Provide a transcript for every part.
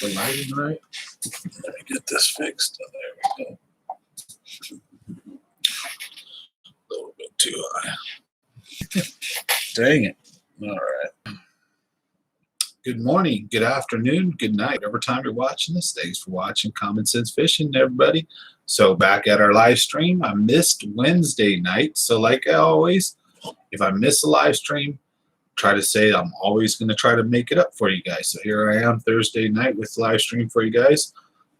the lighting right. Let me get this fixed. There we go. A little bit too high. Dang it. All right. Good morning, good afternoon, good night. Whatever time you're watching this, thanks for watching Common Sense Fishing, everybody. So back at our live stream, I missed Wednesday night. So like I always, if I miss a live stream, try to say I'm always going to try to make it up for you guys. So here I am Thursday night with the live stream for you guys.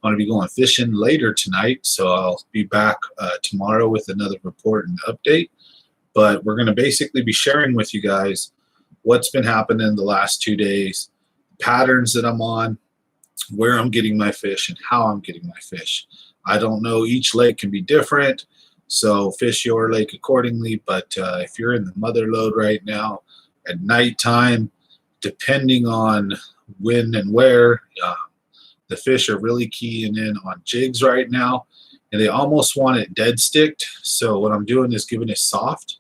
I'm going to be going fishing later tonight, so I'll be back tomorrow with another report and update. But we're going to basically be sharing with you guys what's been happening the last 2 days, patterns that I'm on, where I'm getting my fish, and how I'm getting my fish. I don't know, each lake can be different, so fish your lake accordingly. But if you're in the mother lode right now, at nighttime, depending on when and where, the fish are really keying in on jigs right now, and they almost want it dead sticked. So what I'm doing is giving it soft,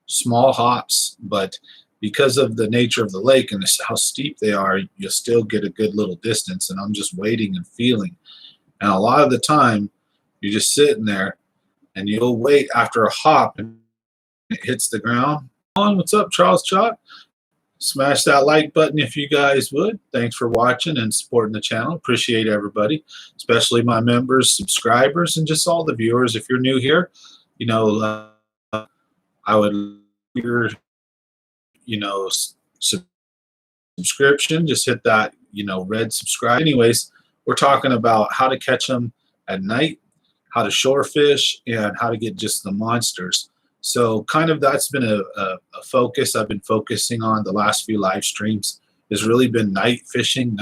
small hops, but because of the nature of the lake and how steep they are, you'll still get a good little distance, and I'm just waiting and feeling. And a lot of the time, you're just sitting there, and you'll wait after a hop, and it hits the ground. What's up, Charles Chalk? Smash that like button if you guys would. Thanks for watching and supporting the channel. Appreciate everybody, especially my members, subscribers, and just all the viewers. If you're new here, you know, I would your, subscription. Just hit that, red subscribe. Anyways, we're talking about how to catch them at night, how to shore fish, and how to get just the monsters. So kind of that's been a focus I've been focusing on the last few live streams. Has really been night fishing,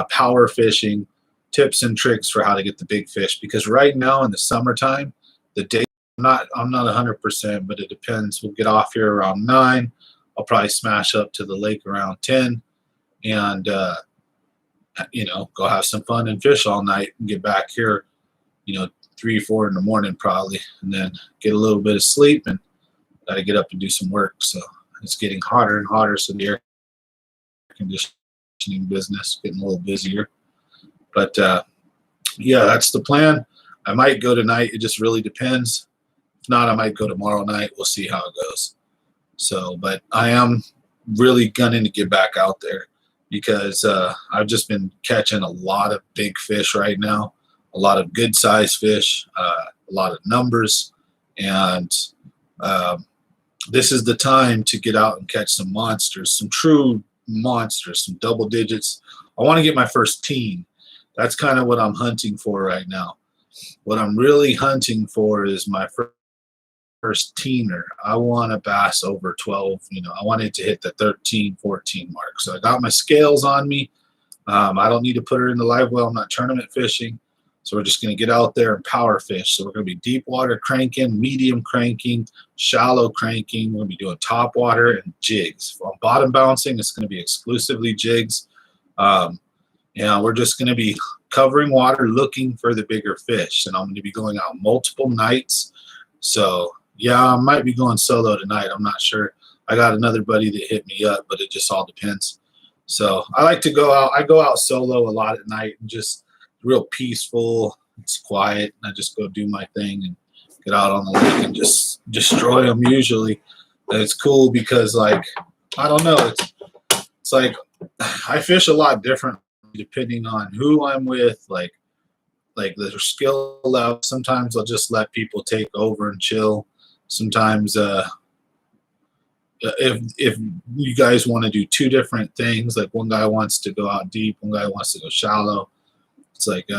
power fishing, tips and tricks for how to get the big fish. Because right now in the summertime, the day I'm not 100%, but it depends. We'll get off here around 9. I'll probably smash up to the lake around 10, and go have some fun and fish all night and get back here, 3 or 4 in the morning probably, and then get a little bit of sleep and got to get up and do some work. So it's getting hotter and hotter, so the air conditioning business getting a little busier. But yeah, that's the plan. I might go tonight. It just really depends. If not, I might go tomorrow night. We'll see how it goes. So, but I am really gunning to get back out there because I've just been catching a lot of big fish right now. A lot of good sized fish, a lot of numbers, and this is the time to get out and catch some monsters, some true monsters, some double digits. I want to get my first teen. That's kind of what I'm hunting for right now. What I'm really hunting for is my first teener. I want a bass over 12. I want it to hit the 13, 14 mark. So I got my scales on me. I don't need to put her in the live well. I'm not tournament fishing. So we're just going to get out there and power fish. So we're going to be deep water cranking, medium cranking, shallow cranking. We're going to be doing top water and jigs. On bottom bouncing, it's going to be exclusively jigs. We're just going to be covering water, looking for the bigger fish. And I'm going to be going out multiple nights. So yeah, I might be going solo tonight. I'm not sure. I got another buddy that hit me up, but it just all depends. So I like to go out. I go out solo a lot at night and just real peaceful. It's quiet. I just go do my thing and get out on the lake and just destroy them usually. And it's cool because, like, I don't know, it's like I fish a lot different depending on who I'm with, like the skill level. Sometimes I'll just let people take over and chill. Sometimes if you guys want to do 2 different things, like one guy wants to go out deep, one guy wants to go shallow. It's like,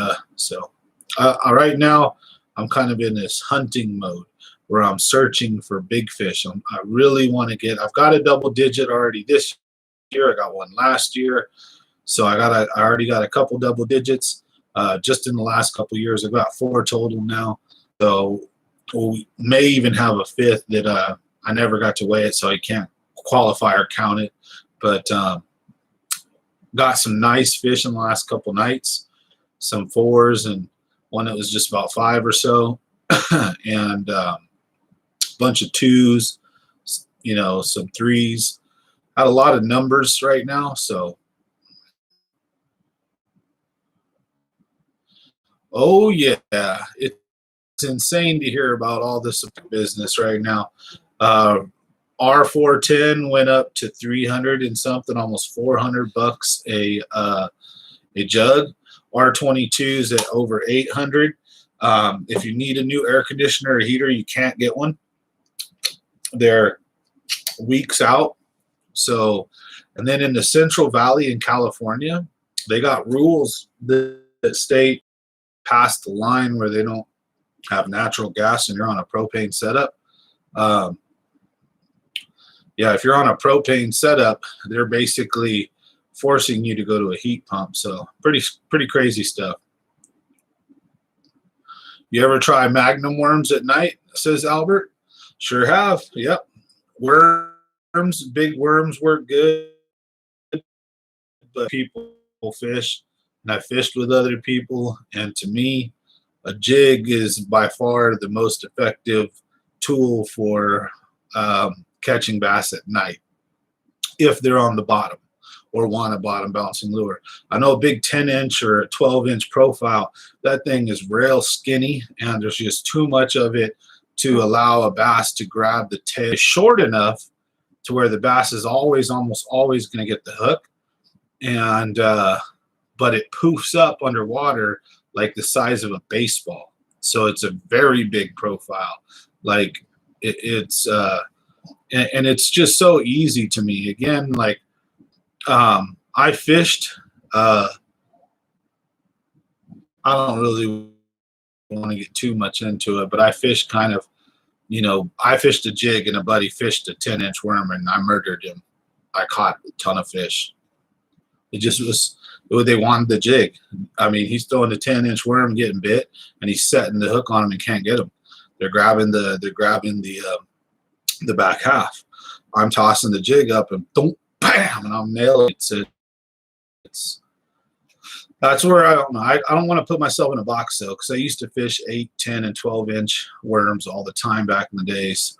right now I'm kind of in this hunting mode where I'm searching for big fish. I really want to I've got a double digit already this year. I got one last year. So I already got a couple double digits. Just in the last couple years, I've got 4 total now. So we may even have a 5th that I never got to weigh it, so I can't qualify or count it. But got some nice fish in the last couple nights. Some 4s and one that was just about 5 or so, and a bunch of 2s, some 3s. Had a lot of numbers right now, so Oh yeah, it's insane to hear about all this business right now. Uh, R410 went up to 300 and something, almost $400 a jug. R22's at over 800. If you need a new air conditioner or heater, you can't get one. They're weeks out. So, and then in the Central Valley in California, they got rules that state past the line where they don't have natural gas and you're on a propane setup. Um, yeah, if you're on a propane setup, they're basically forcing you to go to a heat pump. So pretty crazy stuff. You ever try magnum worms at night? Says Albert. Sure have. Yep. Worms, big worms work good, but people fish, and I fished with other people, and to me, a jig is by far the most effective tool for catching bass at night if they're on the bottom or want a bottom bouncing lure. I know a big 10-inch or a 12-inch profile, that thing is real skinny and there's just too much of it to allow a bass to grab the tail. It's short enough to where the bass is almost always going to get the hook, and but it poofs up underwater like the size of a baseball. So it's a very big profile. Like it's and it's just so easy to me. Again, like I fished. I don't really want to get too much into it, but I fished kind of, I fished a jig and a buddy fished a 10-inch worm and I murdered him. I caught a ton of fish. It just was, they wanted the jig. I mean, he's throwing the 10-inch worm, getting bit, and he's setting the hook on him and can't get him. They're grabbing the back half. I'm tossing the jig up and boom, bam, and I'm nailing it. So that's where I don't know. I don't want to put myself in a box though, because I used to fish 8, 10, and 12-inch worms all the time back in the days.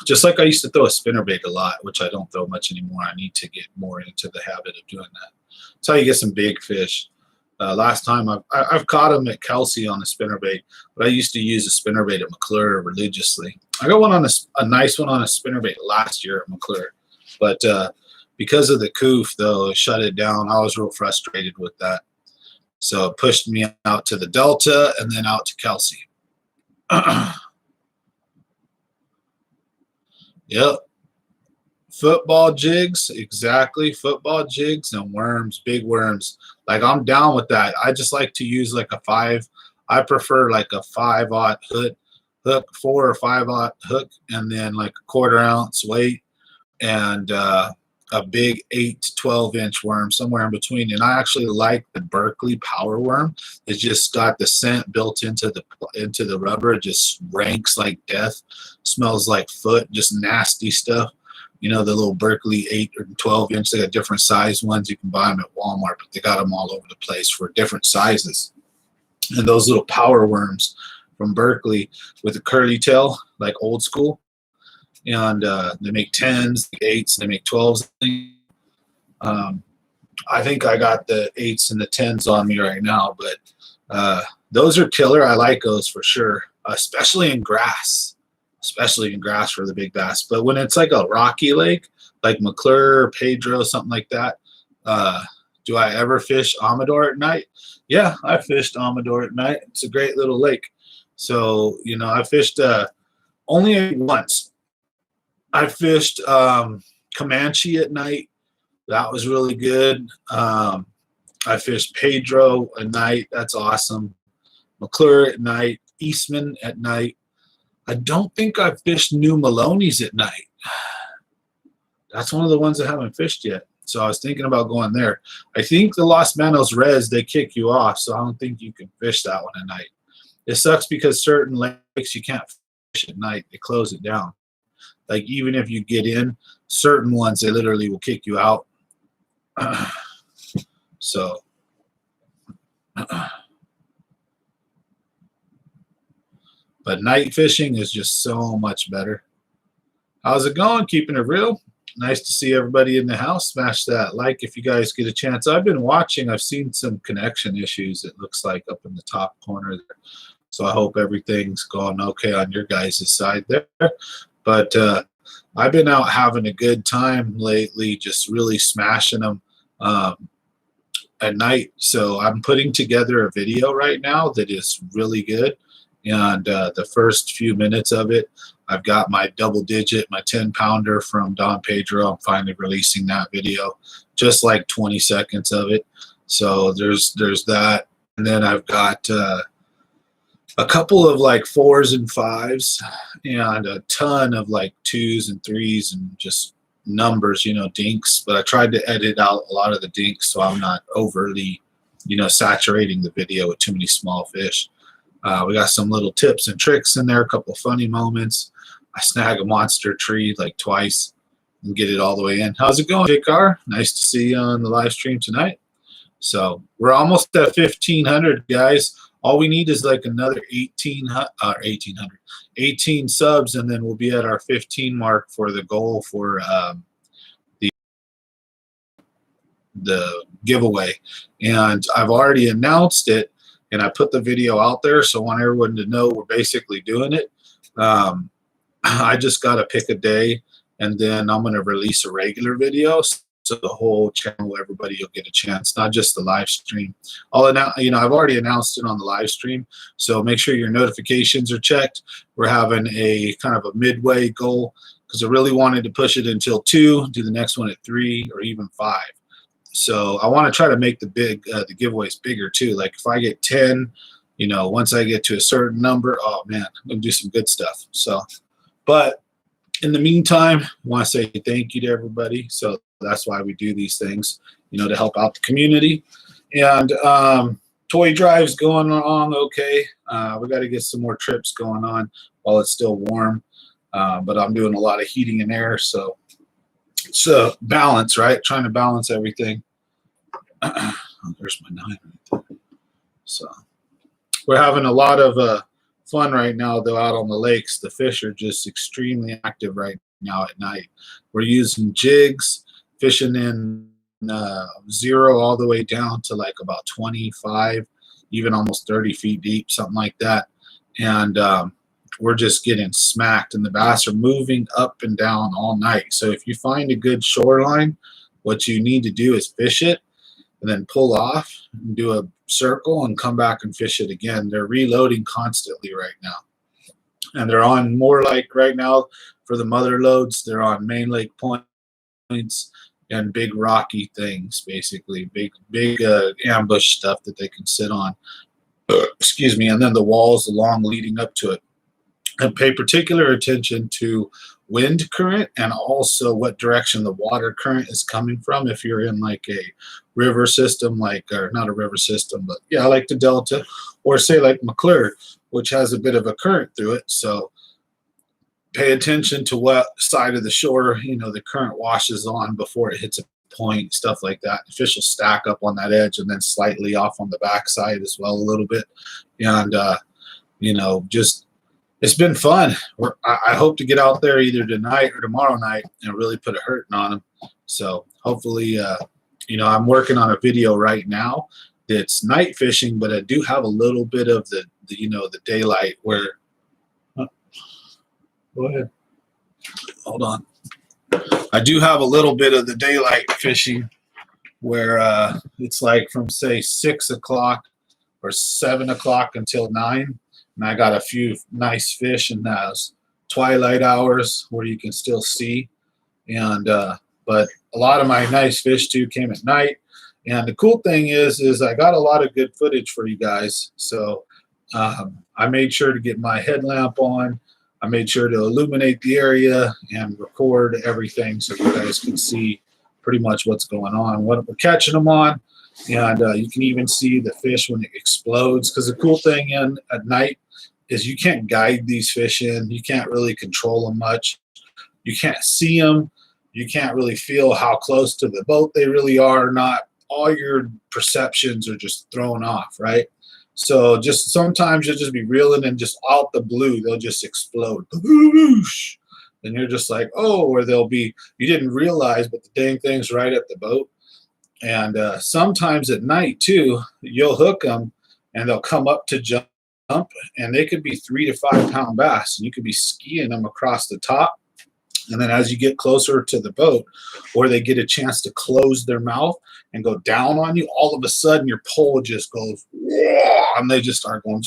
Just like I used to throw a spinnerbait a lot, which I don't throw much anymore. I need to get more into the habit of doing that. That's how you get some big fish. Last time I've caught them at Kelsey on a spinnerbait, but I used to use a spinnerbait at McClure religiously. I got one on a nice one on a spinnerbait last year at McClure, but because of the coof though, it shut it down. I was real frustrated with that, so it pushed me out to the Delta and then out to Kelsey. Yep. Football jigs, exactly. Football jigs and worms, big worms. Like I'm down with that. I just like to use like a 5. I prefer like a 5/0 hook, 4 or 5/0 hook, and then like a 1/4 ounce weight, and a big 8 to 12-inch worm somewhere in between. And I actually like the Berkeley power worm. It's just got the scent built into the rubber. It just ranks like death. Smells like foot, just nasty stuff. The little Berkeley 8 or 12-inch, they got different size ones. You can buy them at Walmart, but they got them all over the place for different sizes. And those little power worms from Berkeley with a curly tail, like old school. And they make 10s, 8s, they make 12s. I think I got the 8s and the 10s on me right now, but those are killer. I like those for sure, especially in grass. Especially in grass for the big bass. But when it's like a rocky lake, like McClure or Pedro, something like that, do I ever fish Amador at night? Yeah, I fished Amador at night. It's a great little lake. So, I fished only once. I fished Comanche at night. That was really good. I fished Pedro at night. That's awesome. McClure at night. Eastman at night. I don't think I've fished New Maloney's at night. That's one of the ones I haven't fished yet. So I was thinking about going there. I think the Los Manos Res, they kick you off, so I don't think you can fish that one at night. It sucks because certain lakes you can't fish at night. They close it down. Like even if you get in, certain ones, they literally will kick you out. So... But night fishing is just so much better. How's it going? Keeping it real? nice to see everybody in the house. Smash that like if you guys get a chance. I've been watching. I've seen some connection issues, it looks like, up in the top corner there. So I hope everything's going okay on your guys' side there. But I've been out having a good time lately, just really smashing them at night. So I'm putting together a video right now that is really good. And the first few minutes of it, I've got my double digit, my 10-pounder from Don Pedro. I'm finally releasing that video, just like 20 seconds of it. So there's that. And then I've got a couple of like 4s and 5s and a ton of like 2s and 3s and just numbers, you know, dinks. But I tried to edit out a lot of the dinks so I'm not overly, you know, saturating the video with too many small fish. We got some little tips and tricks in there, a couple of funny moments. I snag a monster tree like twice and get it all the way in. How's it going, JCar? Nice to see you on the live stream tonight. So we're almost at 1,500, guys. All we need is like another 18 subs, and then we'll be at our 15 mark for the goal for the giveaway. And I've already announced it, and I put the video out there, so I want everyone to know we're basically doing it. I just got to pick a day, and then I'm going to release a regular video. So the whole channel, everybody will get a chance, not just the live stream. You know, I've already announced it on the live stream, so make sure your notifications are checked. We're having a kind of a midway goal because I really wanted to push it until 2, do the next one at 3 or even 5. So I want to try to make the giveaways bigger too. Like if I get 10, you know, once I get to a certain number, oh man, I'm gonna do some good stuff. So, but in the meantime, I want to say thank you to everybody. So that's why we do these things, you know, to help out the community. And toy drive's going along okay. We got to get some more trips going on while it's still warm. But I'm doing a lot of heating and air, so it's a balance, right? Trying to balance everything. Oh, there's my 9 right there. So we're having a lot of fun right now, though, out on the lakes. The fish are just extremely active right now at night. We're using jigs, fishing in 0 all the way down to like about 25, even almost 30 feet deep, something like that. And we're just getting smacked, and the bass are moving up and down all night. So if you find a good shoreline, what you need to do is fish it and then pull off and do a circle and come back and fish it again. They're reloading constantly right now. And they're on more like right now for the mother loads, they're on main lake points and big rocky things, basically big ambush stuff that they can sit on. Excuse me. And then the walls along leading up to it. And pay particular attention to wind current and also what direction the water current is coming from. If you're in like a river system, like, or not a river system, but yeah, like the Delta, or say like McClure, which has a bit of a current through it. So pay attention to what side of the shore, you know, the current washes on before it hits a point, stuff like that. The fish will stack up on that edge and then slightly off on the backside as well a little bit. And, you know, just, it's been fun. I hope to get out there either tonight or tomorrow night and really put a hurting on them. So hopefully, you know, I'm working on a video right now that's night fishing, but I do have a little bit of the you know, the daylight where, go ahead, hold on. I do have a little bit of the daylight fishing where it's like from say 6 o'clock or 7 o'clock until 9. And I got a few nice fish in those twilight hours where you can still see. And but a lot of my nice fish too came at night. And the cool thing is I got a lot of good footage for you guys. So I made sure to get my headlamp on. I made sure to illuminate the area and record everything so you guys can see pretty much what's going on, what we're catching them on. And you can even see the fish when it explodes. Because the cool thing at night is you can't guide these fish in. You can't really control them much. You can't see them. You can't really feel how close to the boat they really are or not. All your perceptions are just thrown off, right? So just sometimes you'll just be reeling and just out the blue, they'll just explode. and you're just like, oh, or they'll be, you didn't realize, but the dang thing's right at the boat. And sometimes at night too, you'll hook them and they'll come up to jump, and they could be 3 to 5 pound bass, and you could be skiing them across the top. And then as you get closer to the boat, or they get a chance to close their mouth and go down on you, all of a sudden your pole just goes, and they just start going,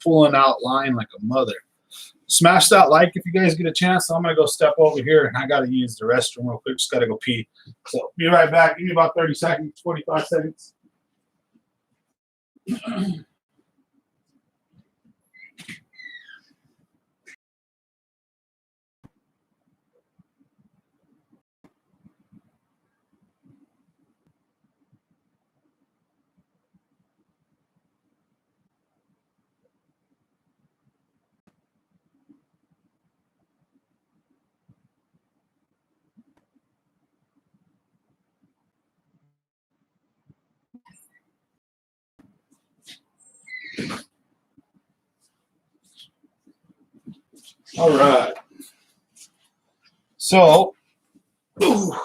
pulling out line like a mother. Smash that like if you guys get a chance. So I'm going to go step over here, and I got to use the restroom real quick. Just got to go pee. So be right back. Give me about 30 seconds, 45 seconds. All right. So, all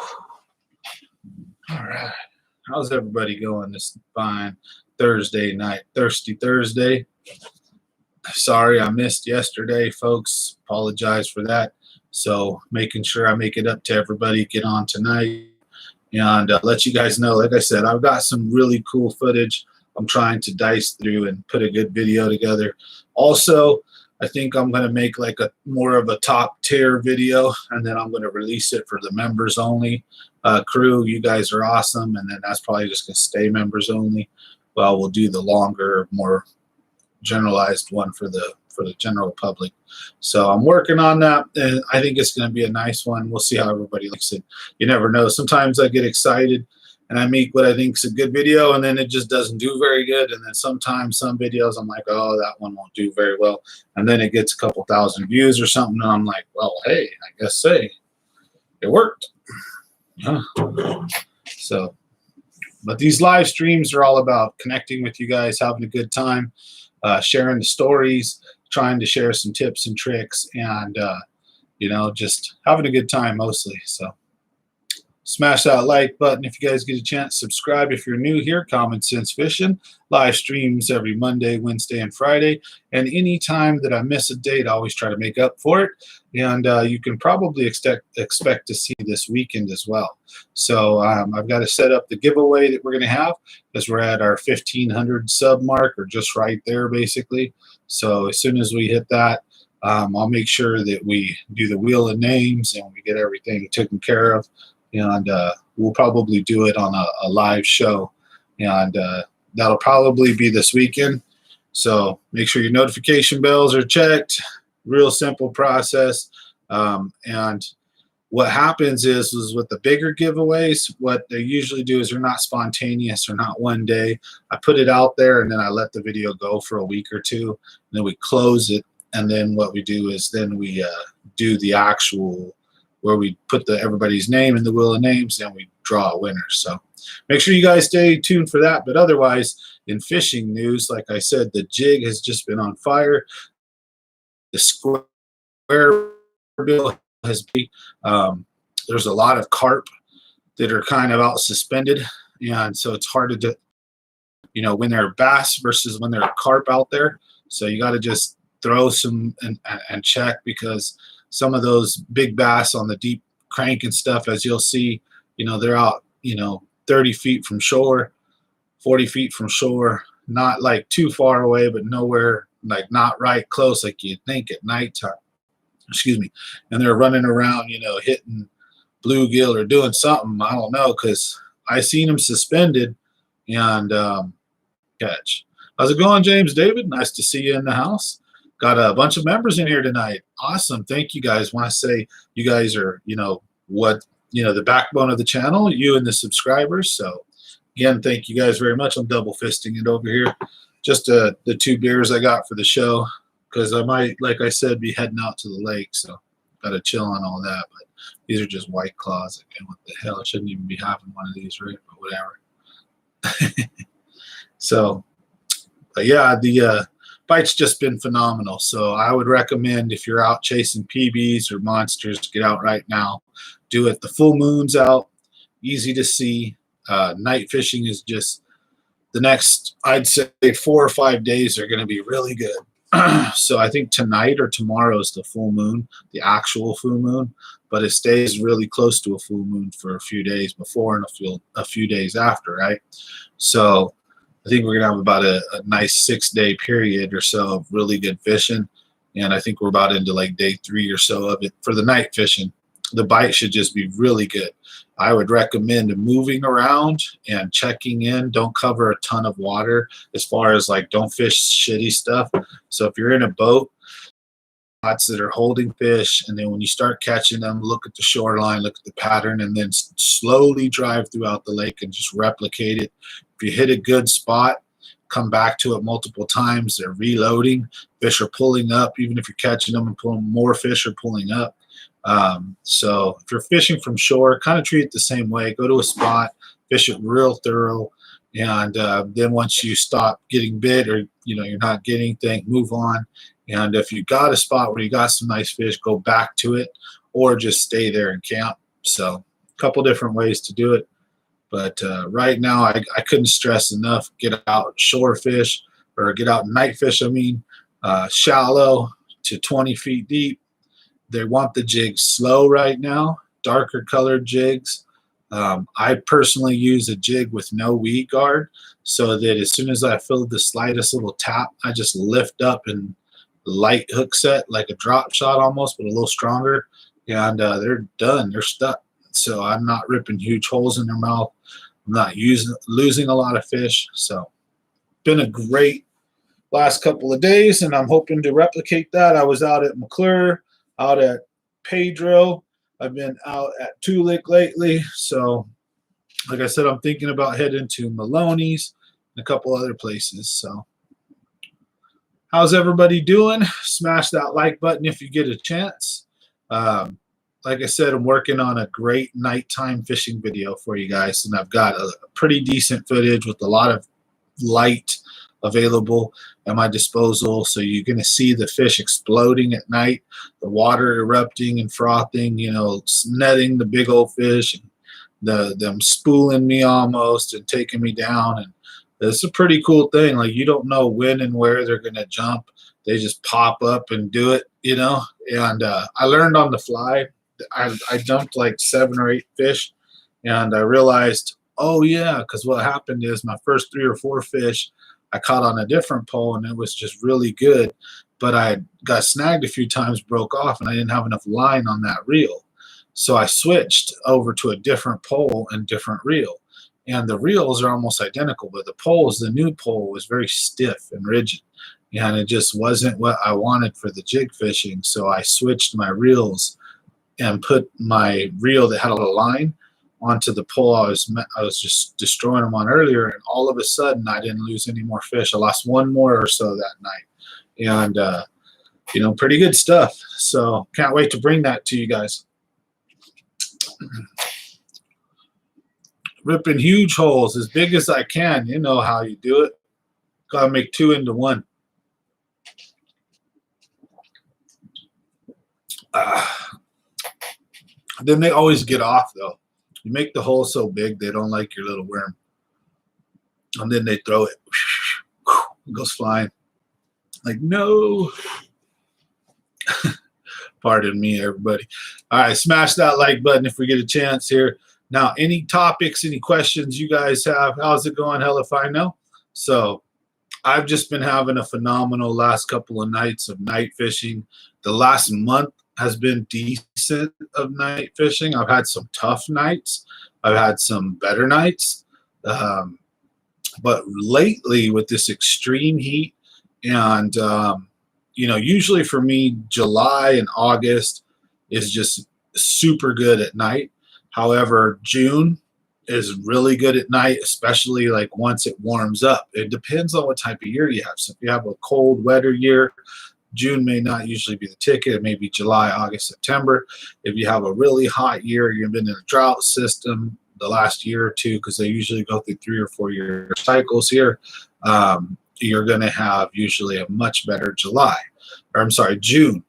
right. How's everybody going this fine Thursday night? Thirsty Thursday. Sorry I missed yesterday, folks. Apologize for that. So making sure I make it up to everybody, get on tonight, and let you guys know, like I said, I've got some really cool footage I'm trying to dice through and put a good video together. Also, I think I'm going to make like a more of a top tier video, and then I'm going to release it for the members only crew. You guys are awesome, and then that's probably just going to stay members only. Well, we'll do the longer, more generalized one for the general public. So I'm working on that, and I think it's going to be a nice one. We'll see how everybody likes it. You never know. Sometimes I get excited and I make what I think is a good video, and then it just doesn't do very good. And then sometimes some videos I'm like, oh, that one won't do very well, and then it gets a couple thousand views or something, and I'm like, well, hey, I guess it worked. So, but these live streams are all about connecting with you guys, having a good time, sharing the stories, trying to share some tips and tricks, and just having a good time mostly. So smash that like button if you guys get a chance. Subscribe if you're new here. Common Sense Fishing live streams every Monday, Wednesday, and Friday. And any time that I miss a date, I always try to make up for it. And you can probably expect to see this weekend as well. So I've got to set up the giveaway that we're going to have, because we're at our 1,500 sub mark, or just right there basically. So as soon as we hit that, I'll make sure that we do the wheel of names and we get everything taken care of. And we'll probably do it on a live show, and that'll probably be this weekend. So make sure your notification bells are checked. Real simple process. And what happens is with the bigger giveaways, what they usually do is they're not spontaneous or not one day. I put it out there, and then I let the video go for a week or two, and then we close it. And then what we do is then we do the actual, where we put everybody's name in the wheel of names, and we draw a winner. So make sure you guys stay tuned for that. But otherwise, in fishing news, like I said, the jig has just been on fire. The square bill has been, there's a lot of carp that are kind of out suspended, and so it's hard to do, when they're bass versus when they're carp out there. So you got to just throw some and check, because some of those big bass on the deep crank and stuff, as you'll see, they're out, 30 feet from shore, 40 feet from shore, not like too far away, but nowhere, like not right close like you'd think at nighttime. Excuse me. And they're running around, hitting bluegill or doing something. I don't know, because I seen them suspended and catch. How's it going, James David? Nice to see you in the house. Got a bunch of members in here tonight. Awesome. Thank you guys. Want to say you guys are, the backbone of the channel, you and the subscribers. So again, thank you guys very much. I'm double fisting it over here. Just the 2 beers I got for the show, because I might, like I said, be heading out to the lake. So got to chill on all that. But these are just White Claws. Again, what the hell? I shouldn't even be having one of these, right? But whatever. So, but yeah, the bite's just been phenomenal. So I would recommend, if you're out chasing PBs or monsters, get out right now. Do it. The full moon's out, easy to see. Night fishing is just the next, I'd say, 4 or 5 days are going to be really good. So I think tonight or tomorrow is the full moon, the actual full moon, but it stays really close to a full moon for a few days before and a few days after, right? So I think we're gonna have about a nice 6-day period or so of really good fishing, and I think we're about into like day 3 or so of it for the night fishing. The bite should just be really good. I would recommend moving around and checking in. Don't cover a ton of water, as far as like, don't fish shitty stuff. So if you're in a boat, spots that are holding fish, and then when you start catching them, look at the shoreline, look at the pattern, and then slowly drive throughout the lake and just replicate it. If you hit a good spot, come back to it multiple times. They're reloading. Fish are pulling up. Even if you're catching them and pulling, more fish are pulling up. So if you're fishing from shore, kind of treat it the same way. Go to a spot, fish it real thorough, and then once you stop getting bit, or you're not getting anything, move on. And if you got a spot where you got some nice fish, go back to it, or just stay there and camp. So a couple different ways to do it. But right now, I couldn't stress enough, get out shore fish, or get out night fish, shallow to 20 feet deep. They want the jigs slow right now, darker colored jigs. I personally use a jig with no weed guard, so that as soon as I feel the slightest little tap, I just lift up and light hook set, like a drop shot almost, but a little stronger, and they're done. They're stuck. So I'm not ripping huge holes in their mouth. I'm not losing a lot of fish. So been a great last couple of days, and I'm hoping to replicate that. I was out at McClure, out at Pedro. I've been out at Tulik lately. So like I said, I'm thinking about heading to Maloney's and a couple other places. So how's everybody doing? Smash that like button if you get a chance. Like I said, I'm working on a great nighttime fishing video for you guys, and I've got a pretty decent footage with a lot of light available at my disposal. So you're going to see the fish exploding at night, the water erupting and frothing, netting the big old fish, and them spooling me almost and taking me down. And it's a pretty cool thing. Like, you don't know when and where they're going to jump. They just pop up and do it, and I learned on the fly. I dumped like 7 or 8 fish, and I realized, oh yeah, because what happened is my first 3 or 4 fish I caught on a different pole, and it was just really good, but I got snagged a few times, broke off, and I didn't have enough line on that reel. So I switched over to a different pole and different reel, and the reels are almost identical, but the new pole was very stiff and rigid, and it just wasn't what I wanted for the jig fishing. So I switched my reels and put my reel that had a little line onto the pole I was just destroying them on earlier, and all of a sudden I didn't lose any more fish. I lost 1 more or so that night, and pretty good stuff. So can't wait to bring that to you guys. Ripping huge holes as big as I can. You know how you do it. Gotta make 2 into 1. Then they always get off though. You make the hole so big they don't like your little worm, and then they throw it. It goes flying. Like, no. Pardon me, everybody. All right, smash that like button if we get a chance here. Now, any topics, any questions you guys have? How's it going? Hell if I know. So I've just been having a phenomenal last couple of nights of night fishing. The last month has been decent of night fishing. I've had some tough nights. I've had some better nights. But lately with this extreme heat, and usually for me, July and August is just super good at night. However, June is really good at night, especially like once it warms up. It depends on what type of year you have. So if you have a cold, wetter year, June may not usually be the ticket. It may be July, August, September. If you have a really hot year, you've been in a drought system the last year or two, because they usually go through 3 or 4 year cycles here. you're going to have usually a much better June.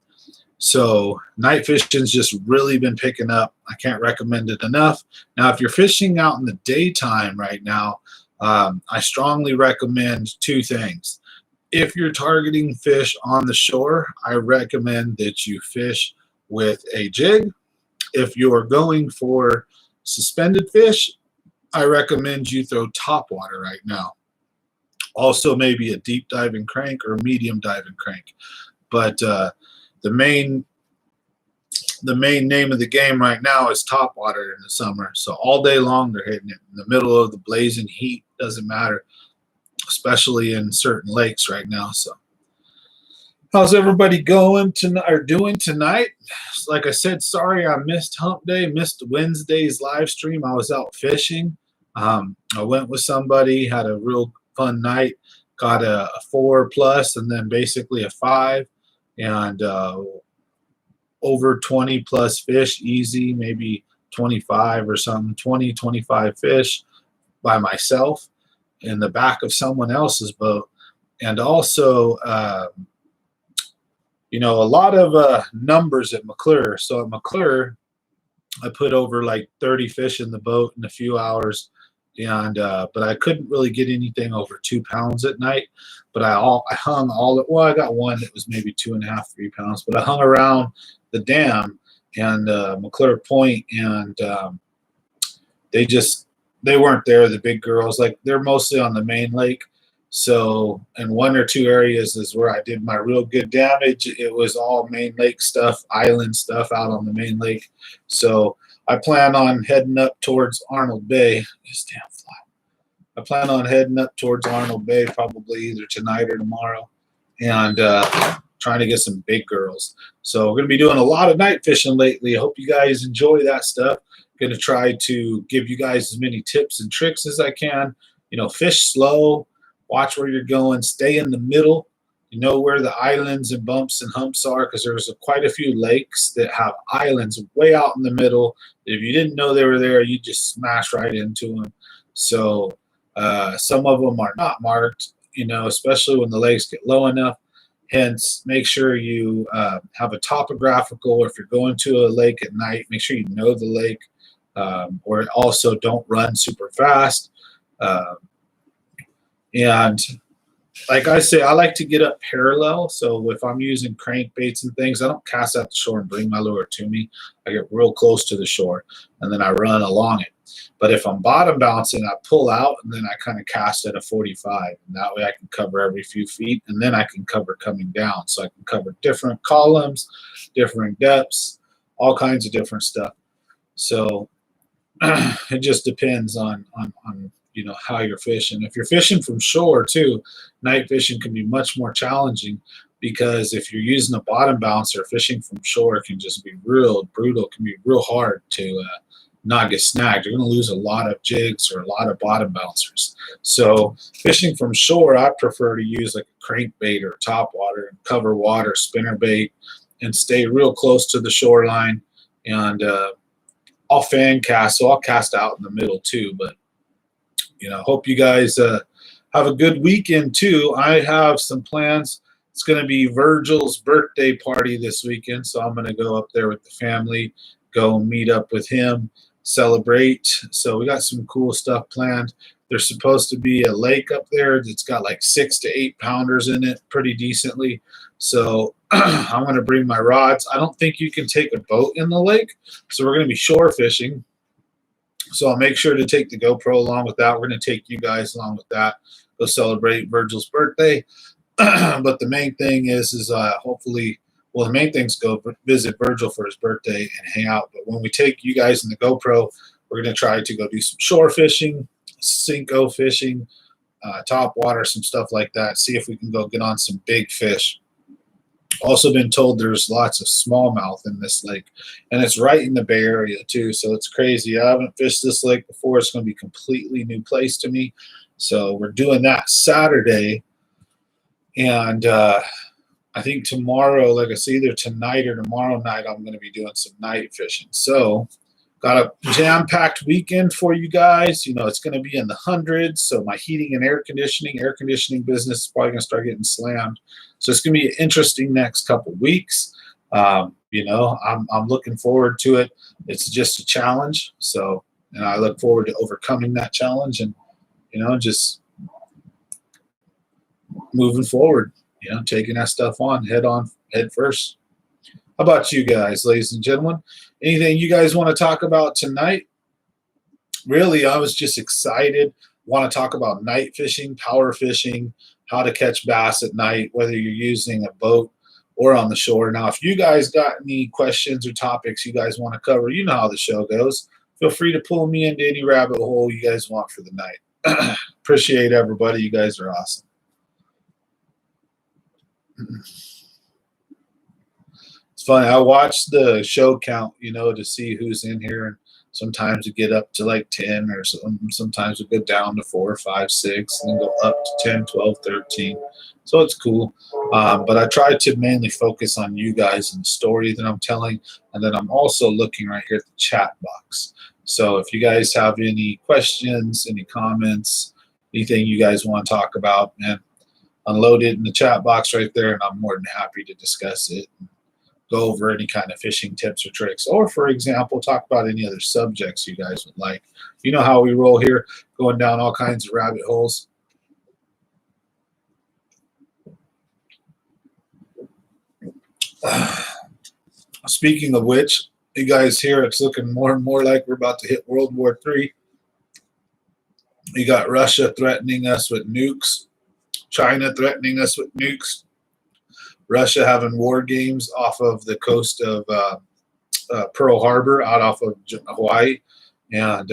So night fishing's just really been picking up. I can't recommend it enough. Now, if you're fishing out in the daytime right now, I strongly recommend two things. If you're targeting fish on the shore, I recommend that you fish with a jig. If you're going for suspended fish, I recommend you throw top water right now. Also, maybe a deep diving crank or medium diving crank. But the main name of the game right now is top water in the summer. So all day long they're hitting it in the middle of the blazing heat. Doesn't matter, especially in certain lakes right now. So how's everybody doing tonight? Like I said, sorry I missed hump day, missed Wednesday's live stream. I was out fishing. I went with somebody, had a real fun night, got a 4+ and then basically a 5, and over 20 plus fish, easy, maybe 25 or something, 20, 25 fish by myself in the back of someone else's boat. And also, a lot of numbers at McClure. So at McClure, I put over like 30 fish in the boat in a few hours. And but I couldn't really get anything over 2 pounds at night. But I hung I got one that was maybe 2.5, 3 pounds. But I hung around the dam and McClure Point, and they weren't there. The big girls, like, they're mostly on the main lake. So in 1 or 2 areas is where I did my real good damage. It was all main lake stuff, island stuff out on the main lake. So I plan on heading up towards Arnold Bay. This damn fly. I plan on heading up towards Arnold Bay probably either tonight or tomorrow, and trying to get some big girls. So we're going to be doing a lot of night fishing lately. I hope you guys enjoy that stuff. Going to try to give you guys as many tips and tricks as I can. Fish slow, watch where you're going, stay in the middle. You know where the islands and bumps and humps are, because there's quite a few lakes that have islands way out in the middle. If you didn't know they were there, you just smash right into them. So some of them are not marked, especially when the lakes get low enough. Hence, make sure you have a topographical, or if you're going to a lake at night, make sure you know the lake, or also don't run super fast. And like I say, I like to get up parallel. So if I'm using crankbaits and things, I don't cast out the shore and bring my lure to me. I get real close to the shore, and then I run along it. But if I'm bottom bouncing, I pull out, and then I kind of cast at a 45. And that way I can cover every few feet, and then I can cover coming down. So I can cover different columns, different depths, all kinds of different stuff. So it just depends on how you're fishing. If you're fishing from shore too, night fishing can be much more challenging, because if you're using a bottom bouncer, fishing from shore can just be real brutal. It can be real hard to not get snagged. You're going to lose a lot of jigs or a lot of bottom bouncers. So fishing from shore, I prefer to use like a crankbait or top water and cover water, spinner bait, and stay real close to the shoreline. And I'll fan cast, so I'll cast out in the middle too. But hope you guys have a good weekend too. I have some plans. It's going to be Virgil's birthday party this weekend, so I'm going to go up there with the family, go meet up with him, celebrate. So we got some cool stuff planned. There's supposed to be a lake up there that's got like 6 to 8 pounders in it pretty decently. So I'm going to bring my rods. I don't think you can take a boat in the lake, so we're going to be shore fishing. So I'll make sure to take the GoPro along with that. We're going to take you guys along with that. Go celebrate Virgil's birthday. But the main thing is hopefully, well, the main thing is go visit Virgil for his birthday and hang out. But when we take you guys in the GoPro, we're going to try to go do some shore fishing, Cinco fishing, top water, some stuff like that. See if we can go get on some big fish. Also been told there's lots of smallmouth in this lake, and it's right in the Bay Area too, so it's crazy. I haven't fished this lake before. It's going to be a completely new place to me. So we're doing that Saturday, and I think tomorrow, like I say, either tonight or tomorrow night, I'm going to be doing some night fishing. So Got a jam-packed weekend for you guys. You know, it's going to be in the hundreds. So my heating and air conditioning business is probably going to start getting slammed. So it's going to be an interesting next couple weeks. You know, I'm looking forward to it. It's just a challenge. So, and I look forward to overcoming that challenge and, you know, just moving forward, you know, taking that stuff head first. How about you guys, ladies and gentlemen? Anything you guys want to talk about tonight? Really, I was just excited. Want to talk about night fishing, power fishing, how to catch bass at night, whether you're using a boat or on the shore. Now, if you guys got any questions or topics you guys want to cover, you know how the show goes. Feel free to pull me into any rabbit hole you guys want for the night. Appreciate everybody. You guys are awesome. It's funny. I watch the show count, you know, to see who's in here. And sometimes we get up to like 10 or sometimes we go down to 4, 5, 6, and then go up to 10, 12, 13. So it's cool. But I try to mainly focus on you guys and the story that I'm telling. And then I'm also looking right here at the chat box. So if you guys have any questions, any comments, anything you guys want to talk about, man, unload it in the chat box right there. And I'm more than happy to discuss it. Go over any kind of fishing tips or tricks, or for example, talk about any other subjects you guys would like. You know how we roll here, going down all kinds of rabbit holes. Speaking of which, you guys here, it's looking more and more like we're about to hit World War III. You got Russia threatening us with nukes, China threatening us with nukes, Russia having war games off of the coast of Pearl Harbor, out off of Hawaii, and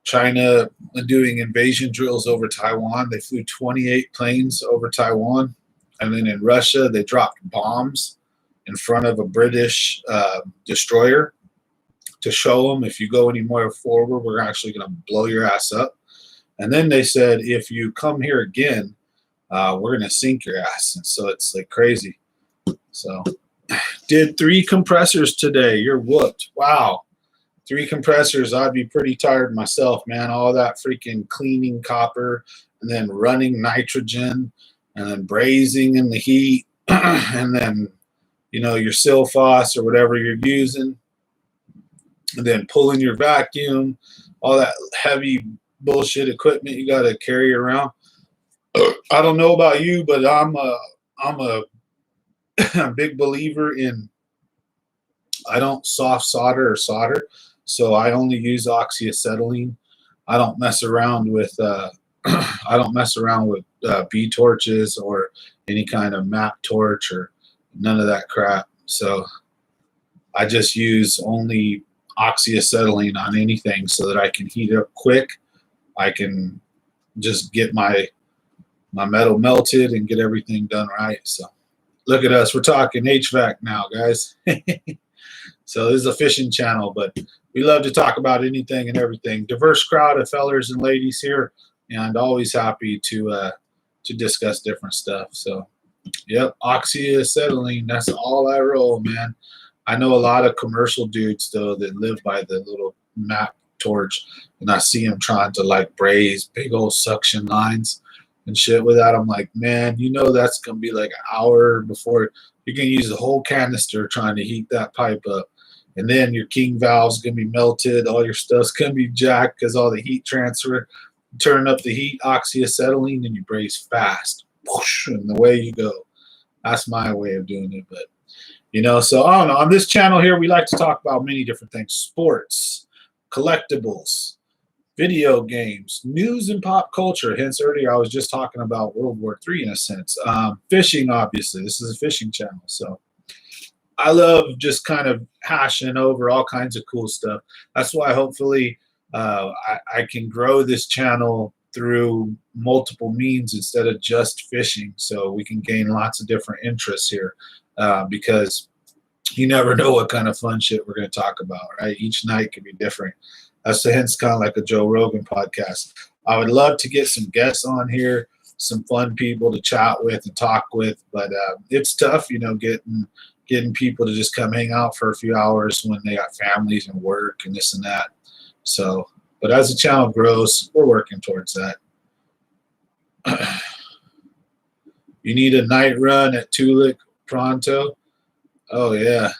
China doing invasion drills over Taiwan. They flew 28 planes over Taiwan. And then in Russia, they dropped bombs in front of a British destroyer to show them, if you go any more forward, we're actually going to blow your ass up. And then they said, if you come here again, we're going to sink your ass. And so it's like crazy. So did 3 compressors today. You're whooped. Wow. 3 compressors. I'd be pretty tired myself, man. All that freaking cleaning copper and then running nitrogen and then brazing in the heat and then, you know, your Silphos or whatever you're using and then pulling your vacuum, all that heavy bullshit equipment you got to carry around. I don't know about you, but I'm a big believer in, I don't soft solder or solder, so I only use oxyacetylene. I don't mess around with B torches or any kind of map torch or none of that crap. So I just use only oxyacetylene on anything so that I can heat it up quick. I can just get my metal melted and get everything done right. So look at us. We're talking HVAC now, guys. So this is a fishing channel, but we love to talk about anything and everything. Diverse crowd of fellers and ladies here, and always happy to discuss different stuff. So, yep, oxyacetylene, that's all I roll, man. I know a lot of commercial dudes, though, that live by the little map torch, and I see them trying to, like, braze big old suction lines and shit with that. I'm like, man, you know that's going to be like an hour before you're going to use a whole canister trying to heat that pipe up. And then your king valve's going to be melted. All your stuff's going to be jacked because all the heat transfer. Turn up the heat, oxyacetylene, and you braze fast. Whoosh, and away you go. That's my way of doing it. But, you know, so I don't know. On this channel here, we like to talk about many different things. Sports, collectibles, video games, news and pop culture. Hence, earlier I was just talking about World War III in a sense. Fishing, obviously. This is a fishing channel. So I love just kind of hashing over all kinds of cool stuff. That's why hopefully I can grow this channel through multiple means instead of just fishing, so we can gain lots of different interests here, because you never know what kind of fun shit we're going to talk about, right? Each night can be different. That's hence kind of like a Joe Rogan podcast. I would love to get some guests on here, some fun people to chat with and talk with, but it's tough, you know, getting getting people to just come hang out for a few hours when they got families and work and this and that. So, but as the channel grows, we're working towards that. You need a night run at Tulik pronto. Oh yeah.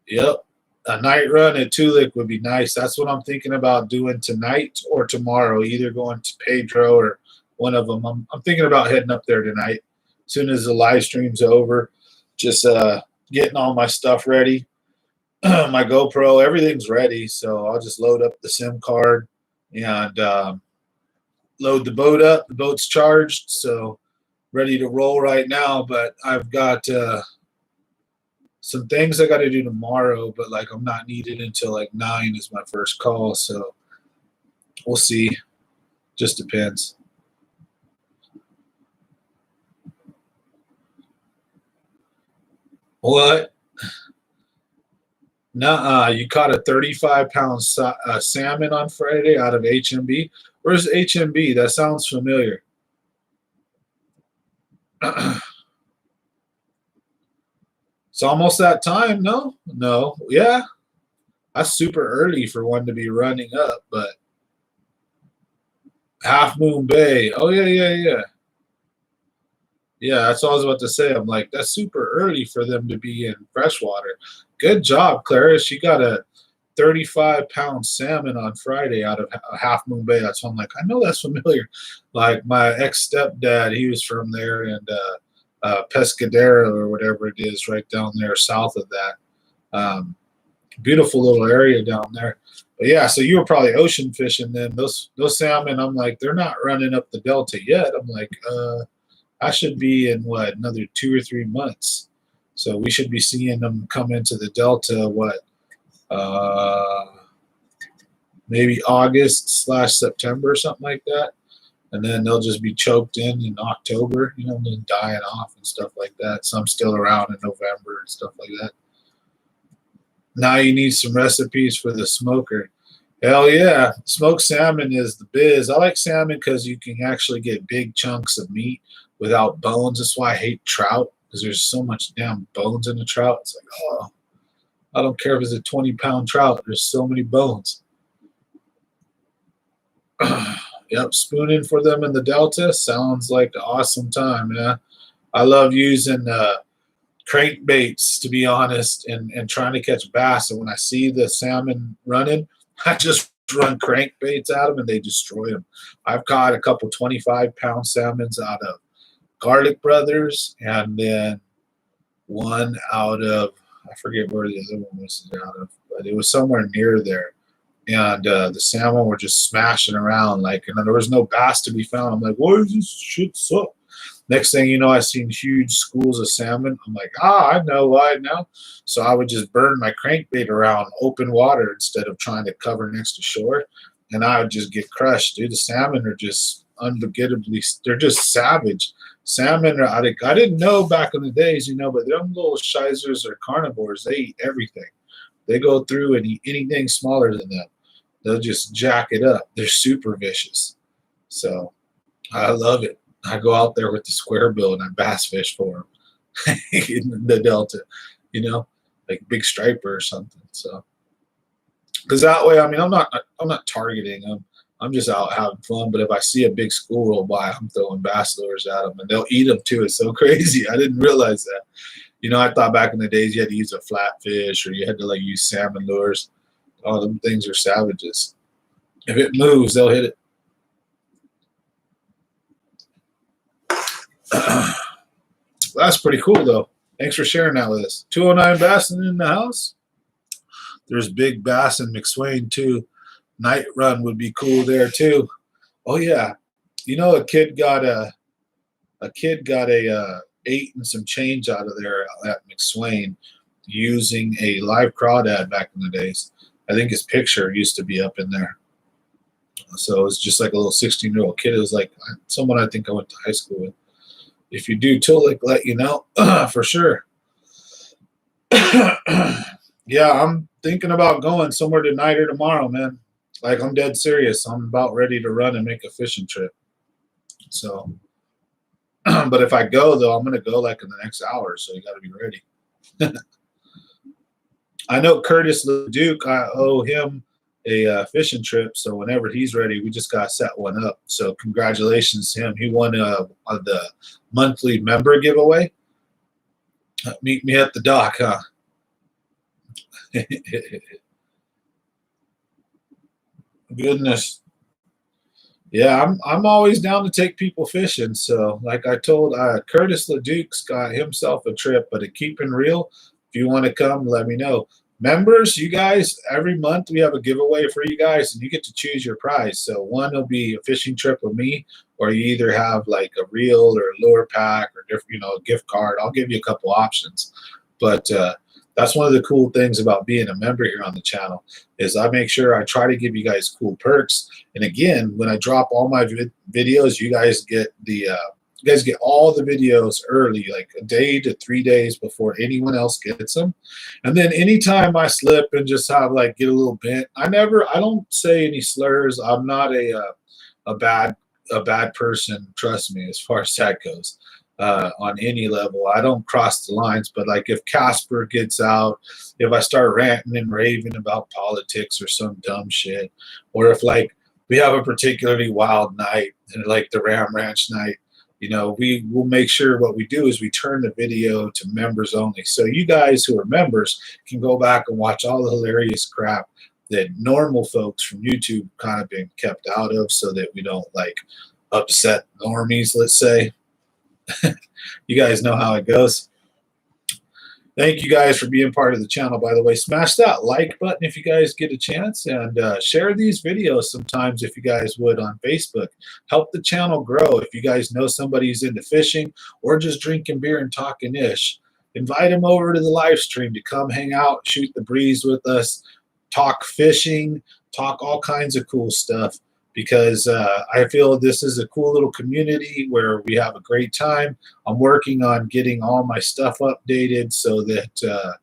Yep. A night run at Tulik would be nice. That's what I'm thinking about doing tonight or tomorrow, either going to Pedro or one of them. I'm thinking about heading up there tonight. As soon as the live stream's over, just getting all my stuff ready. My GoPro, everything's ready. So I'll just load up the SIM card and load the boat up. The boat's charged, so ready to roll right now. But I've got some things I got to do tomorrow, but like I'm not needed until like 9 is my first call. So we'll see. Just depends. What? Nuh-uh. You caught a 35-pound salmon on Friday out of HMB. Where's HMB? That sounds familiar. It's almost that time, no? No. Yeah. That's super early for one to be running up, but Half Moon Bay. Oh, yeah. Yeah, that's what I was about to say. I'm like, that's super early for them to be in freshwater. Good job, Clara. She got a 35-pound salmon on Friday out of Half Moon Bay. That's why I'm like, I know that's familiar. Like my ex-stepdad, he was from there, and Pescadero or whatever it is right down there south of that. Beautiful little area down there. But yeah, so you were probably ocean fishing then. Those salmon, I'm like, they're not running up the delta yet. I'm like, I should be in what, another 2 or 3 months. So we should be seeing them come into the delta, what, maybe August/September or something like that. And then they'll just be choked in October, and then dying off and stuff like that. Some still around in November and stuff like that. Now you need some recipes for the smoker. Hell yeah. Smoked salmon is the biz. I like salmon because you can actually get big chunks of meat without bones. That's why I hate trout, because there's so much damn bones in the trout. It's like, oh, I don't care if it's a 20-pound trout. There's so many bones. Yep, spooning for them in the delta sounds like an awesome time, man. I love using crankbaits, to be honest, and trying to catch bass. And when I see the salmon running, I just run crankbaits at them and they destroy them. I've caught a couple 25-pound salmons out of Garlic Brothers, and then one out of, I forget where the other one was out of, but it was somewhere near there. And the salmon were just smashing around, like, and there was no bass to be found. I'm like, what is this shit suck? Next thing you know, I seen huge schools of salmon. I'm like, I know why now. So I would just burn my crankbait around open water instead of trying to cover next to shore, and I would just get crushed, dude. The salmon are just unforgettably, they're just savage. Salmon are, I didn't know back in the days, but them little shizers are carnivores. They eat everything. They go through and eat anything smaller than them. They'll just jack it up. They're super vicious. So I love it. I go out there with the square bill and I bass fish for them in the delta, like a big striper or something. So, because that way, I'm not targeting them. I'm just out having fun. But if I see a big school roll by, I'm throwing bass lures at them, and they'll eat them too. It's so crazy. I didn't realize that. I thought back in the days you had to use a flatfish or you had to use salmon lures. All them things are savages. If it moves, they'll hit it. That's pretty cool, though. Thanks for sharing that with us. 209 Bassin in the house. There's big bass in McSwain, too. Night run would be cool there, too. Oh, yeah. A kid got a 8 and some change out of there at McSwain using a live crawdad back in the days. I think his picture used to be up in there. So it was just like a little 16-year-old kid. It was like someone I think I went to high school with. If you do Tulik, let you know for sure. Yeah, I'm thinking about going somewhere tonight or tomorrow, man. Like, I'm dead serious. I'm about ready to run and make a fishing trip. So But if I go though, I'm gonna go like in the next hour, so you got to be ready. I know Curtis Leduc. I owe him a fishing trip, so whenever he's ready, we just got to set one up. So congratulations to him. He won the monthly member giveaway. Meet me at the dock, huh? Goodness. Yeah, I'm always down to take people fishing. So, like I told Curtis Leduc's got himself a trip, but to keep it real, if you want to come, let me know. Members, you guys, every month we have a giveaway for you guys, and you get to choose your prize. So one will be a fishing trip with me, or you either have like a reel or a lure pack or different, a gift card. I'll give you a couple options, but that's one of the cool things about being a member here on the channel is I make sure I try to give you guys cool perks. And again, when I drop all my videos, you guys get all the videos early, like a day to 3 days before anyone else gets them. And then anytime I slip and just have like get a little bent, I don't say any slurs. I'm not a bad person, trust me, as far as that goes. On any level, I don't cross the lines. But like if Casper gets out, if I start ranting and raving about politics or some dumb shit, or if like we have a particularly wild night and like the Ram Ranch night, we will make sure what we do is we turn the video to members only. So you guys who are members can go back and watch all the hilarious crap that normal folks from YouTube kind of been kept out of, so that we don't like upset normies, let's say. You guys know how it goes. Thank you guys for being part of the channel, by the way. Smash that like button if you guys get a chance, and share these videos sometimes if you guys would on Facebook. Help the channel grow. If you guys know somebody who's into fishing or just drinking beer and talking ish, invite them over to the live stream to come hang out, shoot the breeze with us, talk fishing, talk all kinds of cool stuff. Because I feel this is a cool little community where we have a great time. I'm working on getting all my stuff updated so that,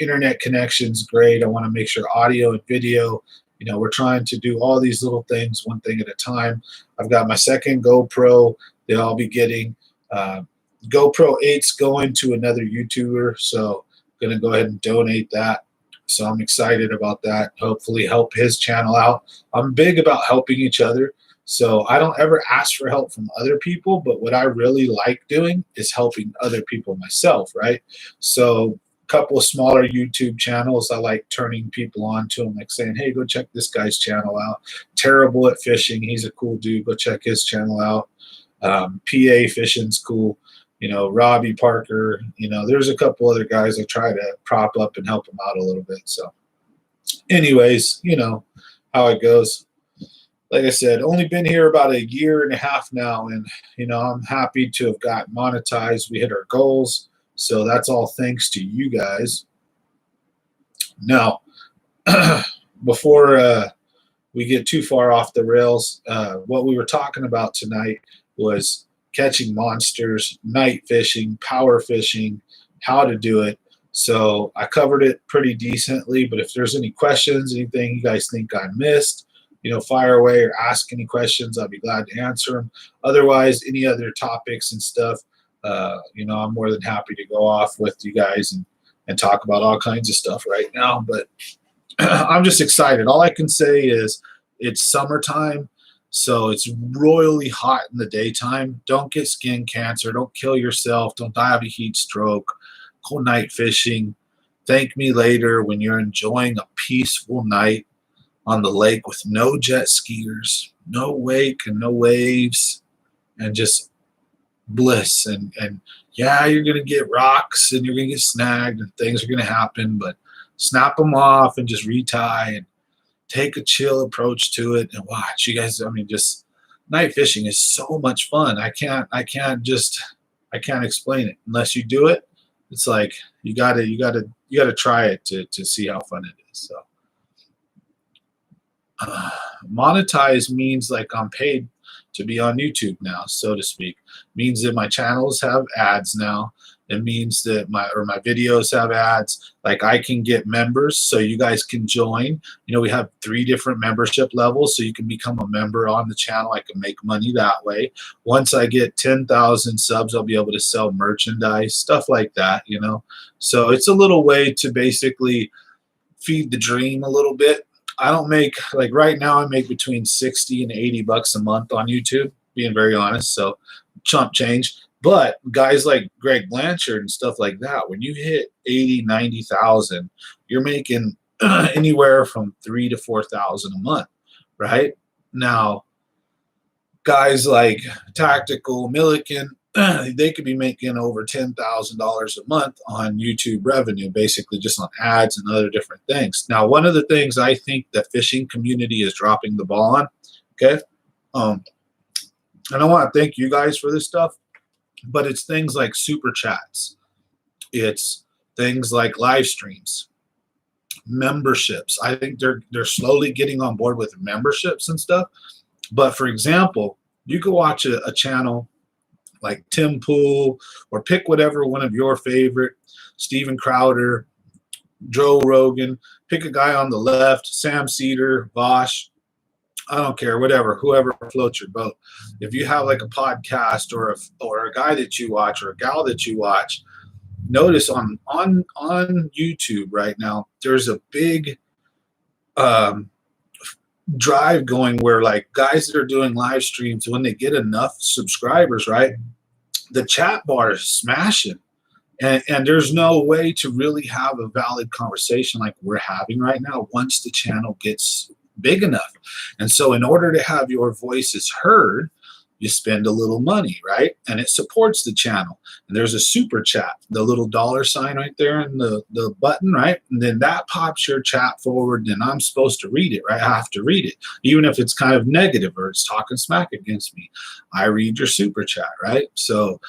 internet connection's great. I want to make sure audio and video, we're trying to do all these little things one thing at a time. I've got my second GoPro that I'll be getting. GoPro 8's going to another YouTuber, so I'm going to go ahead and donate that. So I'm excited about that. Hopefully help his channel out. I'm big about helping each other. So I don't ever ask for help from other people, but what I really like doing is helping other people myself, right? So a couple of smaller YouTube channels, I like turning people on to them, like saying, hey, go check this guy's channel out. Terrible at fishing. He's a cool dude. Go check his channel out. PA fishing's cool. Robbie Parker, there's a couple other guys I try to prop up and help them out a little bit. So anyways, how it goes. Like I said, only been here about a year and a half now, and I'm happy to have got monetized. We hit our goals, so that's all thanks to you guys. Now, before we get too far off the rails, what we were talking about tonight was catching monsters, night fishing, power fishing, how to do it. So I covered it pretty decently, but if there's any questions, anything you guys think I missed, fire away or ask any questions. I'll be glad to answer them. Otherwise, any other topics and stuff, I'm more than happy to go off with you guys and talk about all kinds of stuff right now. But I'm just excited. All I can say is it's summertime. So it's royally hot in the daytime. Don't get skin cancer. Don't kill yourself. Don't die of a heat stroke. Go night fishing. Thank me later when you're enjoying a peaceful night on the lake with no jet skiers, no wake and no waves, and just bliss. And yeah, you're going to get rocks and you're going to get snagged and things are going to happen, but snap them off and just retie and take a chill approach to it and watch. You guys, just night fishing is so much fun. I can't explain it unless you do it. It's like you gotta try it to see how fun it is. So monetize means like I'm paid to be on YouTube now, so to speak. Means that my channels have ads now. It means that my videos have ads. Like I can get members, so you guys can join. You know, we have 3 different membership levels, so you can become a member on the channel. I can make money that way. Once I get 10,000 subs, I'll be able to sell merchandise, stuff like that, you know. So it's a little way to basically feed the dream a little bit. I don't make, like right now, I make between 60 and 80 bucks a month on YouTube, being very honest. So chump change. But guys like Greg Blanchard and stuff like that, when you hit 80, 90,000, you're making anywhere from 3 to 4,000 a month, right? Now, guys like Tactical, Milliken, they could be making over $10,000 a month on YouTube revenue, basically just on ads and other different things. Now, one of the things I think the fishing community is dropping the ball on, okay? And I want to thank you guys for this stuff, but it's things like super chats. It's things like live streams, memberships. I think they're slowly getting on board with memberships and stuff. But for example, you could watch a channel like Tim Pool, or pick whatever one of your favorite, Steven Crowder, Joe Rogan, pick a guy on the left, Sam Cedar, Vosh, I don't care, whatever, whoever floats your boat. If you have like a podcast or a guy that you watch or a gal that you watch, notice on YouTube right now, there's a big drive going where like guys that are doing live streams, when they get enough subscribers, right, the chat bar is smashing. And there's no way to really have a valid conversation like we're having right now once the channel gets big enough. And so in order to have your voices heard, you spend a little money, right? And it supports the channel. And there's a super chat, the little dollar sign right there and the button, right? And then that pops your chat forward, and I'm supposed to read it, right? I have to read it. Even if it's kind of negative or it's talking smack against me, I read your super chat, right? So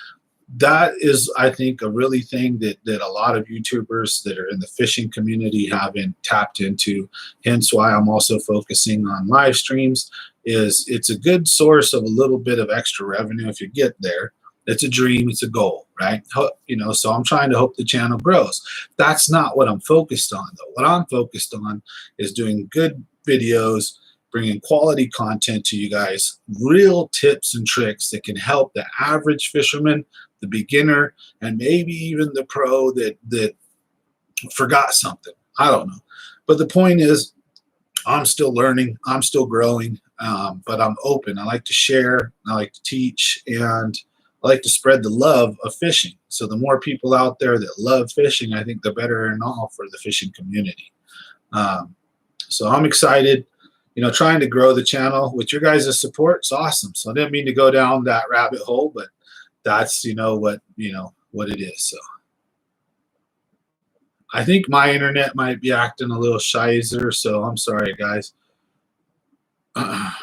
that is, I think, a really thing that a lot of YouTubers that are in the fishing community haven't tapped into. Hence why I'm also focusing on live streams. It's a good source of a little bit of extra revenue if you get there. It's a dream, it's a goal, right? You know, so I'm trying to hope the channel grows. That's not what I'm focused on, though. What I'm focused on is doing good videos, bringing quality content to you guys, real tips and tricks that can help the average fisherman, the beginner, and maybe even the pro that forgot something. I don't know. But the point is, I'm still learning. I'm still growing, but I'm open. I like to share. I like to teach, and I like to spread the love of fishing. So the more people out there that love fishing, I think the better and all for the fishing community. So I'm excited. You know, trying to grow the channel with your guys' support. It's awesome. So I didn't mean to go down that rabbit hole, but that's, you know, what it is. So I think my internet might be acting a little shizer, so I'm sorry, guys. I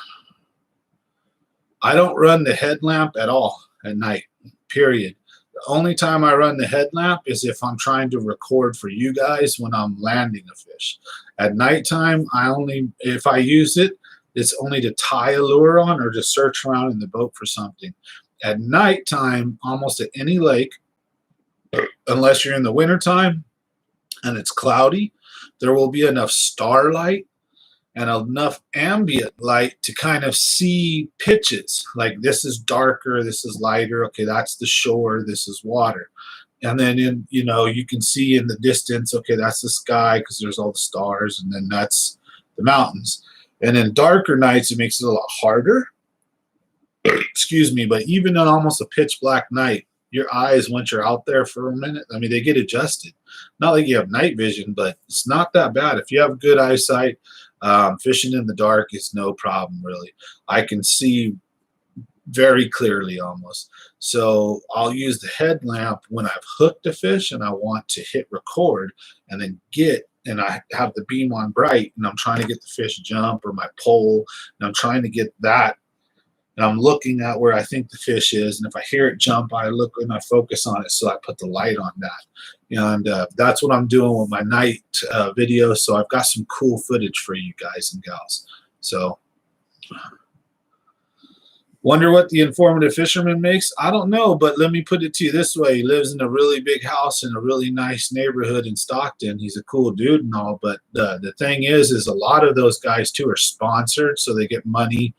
don't run the headlamp at all at night, period. The only time I run the headlamp is if I'm trying to record for you guys when I'm landing a fish. At nighttime, if I use it, it's only to tie a lure on or to search around in the boat for something. At nighttime, almost at any lake, unless you're in the wintertime and it's cloudy, there will be enough starlight and enough ambient light to kind of see pitches. Like this is darker, this is lighter. Okay, that's the shore, this is water. And then you can see in the distance, okay, that's the sky because there's all the stars, and then that's the mountains. And in darker nights, it makes it a lot harder. Excuse me, but even on almost a pitch black night, your eyes, once you're out there for a minute, I mean, they get adjusted. Not like you have night vision, but it's not that bad. If you have good eyesight, fishing in the dark is no problem, really. I can see very clearly almost. So I'll use the headlamp when I've hooked a fish and I want to hit record and then and I have the beam on bright and I'm trying to get the fish jump or my pole, and I'm trying to get that. And I'm looking at where I think the fish is, and if I hear it jump, I look and I focus on it, so I put the light on that. And that's what I'm doing with my night video. So I've got some cool footage for you guys and gals. So Wonder what the informative fisherman makes? I don't know, but let me put it to you this way. He lives in a really big house in a really nice neighborhood in Stockton. He's a cool dude and all, but the thing is a lot of those guys too are sponsored, so they get money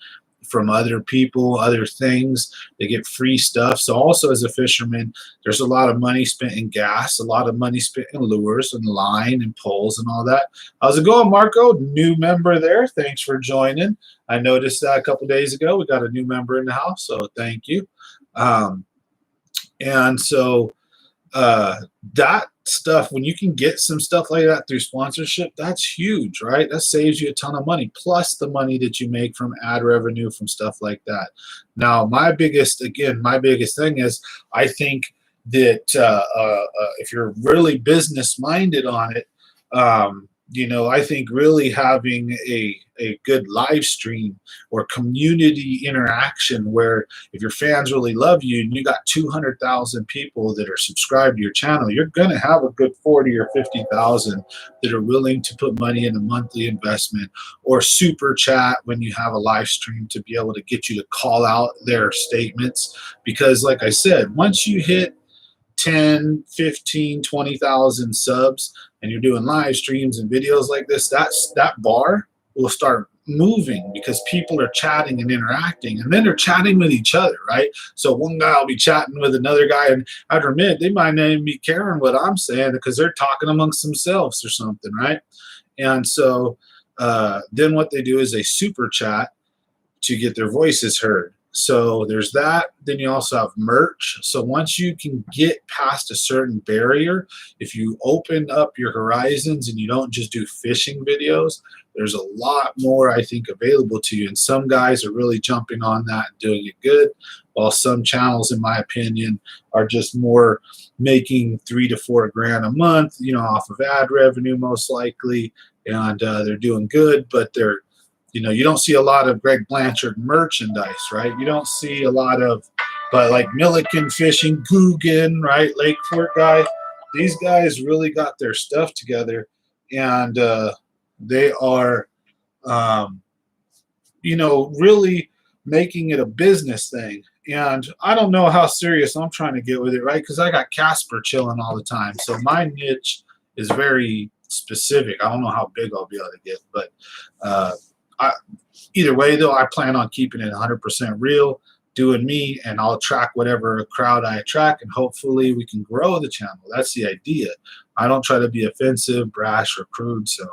from other people, other things. They get free stuff. So also as a fisherman, there's a lot of money spent in gas, a lot of money spent in lures and line and poles and all that. How's it going, Marco? New member there. Thanks for joining. I noticed that a couple days ago. We got a new member in the house, so thank you. And so that stuff, when you can get some stuff like that through sponsorship, that's huge, right? That saves you a ton of money, plus the money that you make from ad revenue from stuff like that. Now, my biggest thing is I think that if you're really business minded on it, I think really having a good live stream or community interaction where if your fans really love you and you got 200,000 people that are subscribed to your channel, you're going to have a good 40 or 50,000 that are willing to put money in a monthly investment or super chat when you have a live stream to be able to get you to call out their statements. Because like I said, once you hit 10, 15, 20,000 subs and you're doing live streams and videos like this, that bar will start moving because people are chatting and interacting, and then they're chatting with each other, right? So one guy will be chatting with another guy, and I'd admit they might not even be caring what I'm saying because they're talking amongst themselves or something, right? And so then what they do is they super chat to get their voices heard. So there's that. Then you also have merch. So once you can get past a certain barrier, if you open up your horizons and you don't just do fishing videos, there's a lot more, I think, available to you. And some guys are really jumping on that and doing it good, while some channels, in my opinion, are just more making $3 to $4 grand a month, off of ad revenue most likely, and they're doing good, but they're you don't see a lot of Greg Blanchard merchandise, right? You don't see a lot of, but like Milliken Fishing, Guggen, right? Lake Fork guy, these guys really got their stuff together, and they are, really making it a business thing. And I don't know how serious I'm trying to get with it, right? Because I got Casper chilling all the time. So my niche is very specific. I don't know how big I'll be able to get, but either way, though, I plan on keeping it 100% real, doing me, and I'll attract whatever crowd I attract, and hopefully we can grow the channel. That's the idea. I don't try to be offensive, brash, or crude, so